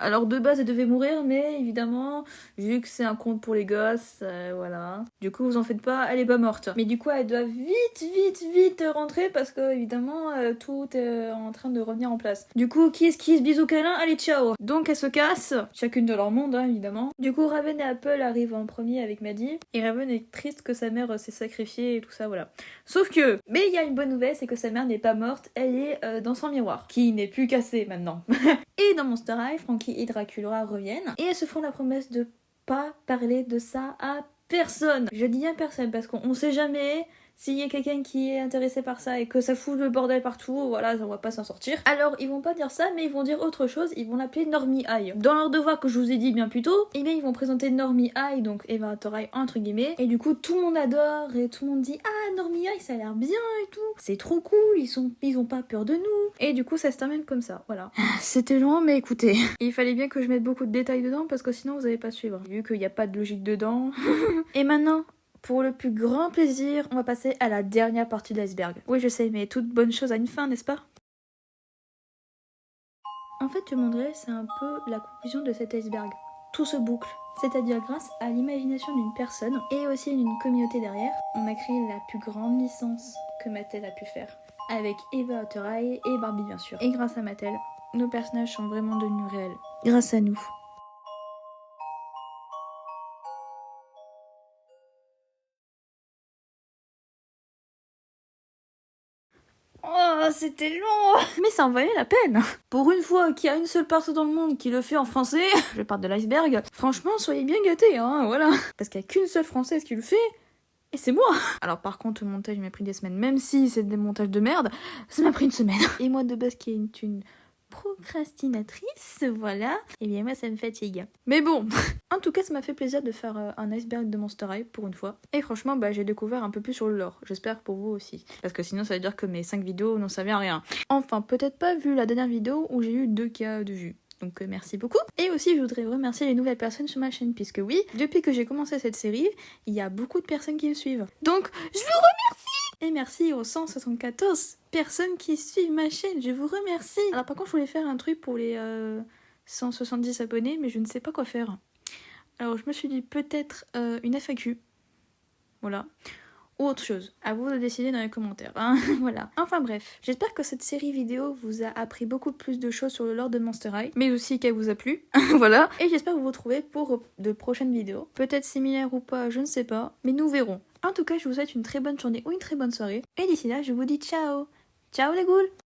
Speaker 1: alors de base elle devait mourir, mais évidemment, vu que c'est un conte pour les gosses, voilà. Du coup vous en faites pas, elle est pas morte. Mais du coup elle doit vite rentrer parce que évidemment tout est en train de revenir en place. Du coup kiss bisous câlin, allez ciao. Donc elle se casse, chacune de leur monde hein, évidemment. Du coup Raven et Apple arrivent en premier avec Maddie. Et Raven est triste que sa mère s'est sacrifiée et tout ça, voilà. Sauf que, mais il y a une bonne nouvelle, c'est que sa mère n'est pas morte. Elle est dans son miroir, qui n'est plus cassé maintenant. Et dans Monster High, Frankie et Draculaura reviennent, et elles se font la promesse de pas parler de ça à personne. Je dis bien personne, parce qu'on sait jamais s'il y a quelqu'un qui est intéressé par ça et que ça fout le bordel partout, voilà, on va pas s'en sortir. Alors, ils vont pas dire ça, mais ils vont dire autre chose, ils vont l'appeler Normie Eye. Dans leur devoir que je vous ai dit bien plus tôt, eh bien, ils vont présenter Normie Eye, donc Eva Eye entre guillemets, et du coup, tout le monde adore, et tout le monde dit « Ah, Normie Eye, ça a l'air bien et tout, c'est trop cool, ils ont pas peur de nous. » Et du coup, ça se termine comme ça, voilà. C'était long, mais écoutez, il fallait bien que je mette beaucoup de détails dedans, parce que sinon, vous allez pas suivre. Vu qu'il n'y a pas de logique dedans. Et maintenant, pour le plus grand plaisir, on va passer à la dernière partie de l'iceberg. Oui, je sais, mais toute bonne chose a une fin, n'est-ce pas? En fait, je montrerai, c'est un peu la conclusion de cet iceberg. Tout se boucle. C'est-à-dire grâce à l'imagination d'une personne et aussi d'une communauté derrière, on a créé la plus grande licence que Mattel a pu faire. Avec Eva Eye et Barbie bien sûr. Et grâce à Mattel, nos personnages sont vraiment devenus réels. Grâce à nous. Oh, c'était long. Mais ça en valait la peine. Pour une fois qu'il y a une seule personne dans le monde qui le fait en français, je parle de l'iceberg, franchement, soyez bien gâtés, hein, voilà. Parce qu'il n'y a qu'une seule française qui le fait, et c'est moi. Alors par contre, le montage m'a pris des semaines, même si c'est des montages de merde, ça m'a pris une semaine. Et moi de base qui est une procrastinatrice, voilà, et bien moi ça me fatigue. Mais bon, en tout cas ça m'a fait plaisir de faire un iceberg de Monster High pour une fois. Et franchement j'ai découvert un peu plus sur le lore, j'espère pour vous aussi. Parce que sinon ça veut dire que mes 5 vidéos n'ont servi à rien. Enfin peut-être pas vu la dernière vidéo où j'ai eu 2K de vues. Donc merci beaucoup. Et aussi je voudrais remercier les nouvelles personnes sur ma chaîne, puisque oui, depuis que j'ai commencé cette série, il y a beaucoup de personnes qui me suivent. Donc je vous remercie. Et merci aux 174 personnes qui suivent ma chaîne, je vous remercie. Alors par contre je voulais faire un truc pour les 170 abonnés, mais je ne sais pas quoi faire. Alors je me suis dit peut-être une FAQ, voilà. ou autre chose. À vous de décider dans les commentaires, hein. Voilà. Enfin bref, j'espère que cette série vidéo vous a appris beaucoup plus de choses sur le lore de Monster High, mais aussi qu'elle vous a plu. Voilà. Et j'espère vous retrouver pour de prochaines vidéos. Peut-être similaires ou pas, je ne sais pas, mais nous verrons. En tout cas, je vous souhaite une très bonne journée ou une très bonne soirée. Et d'ici là, je vous dis ciao. Ciao les ghouls.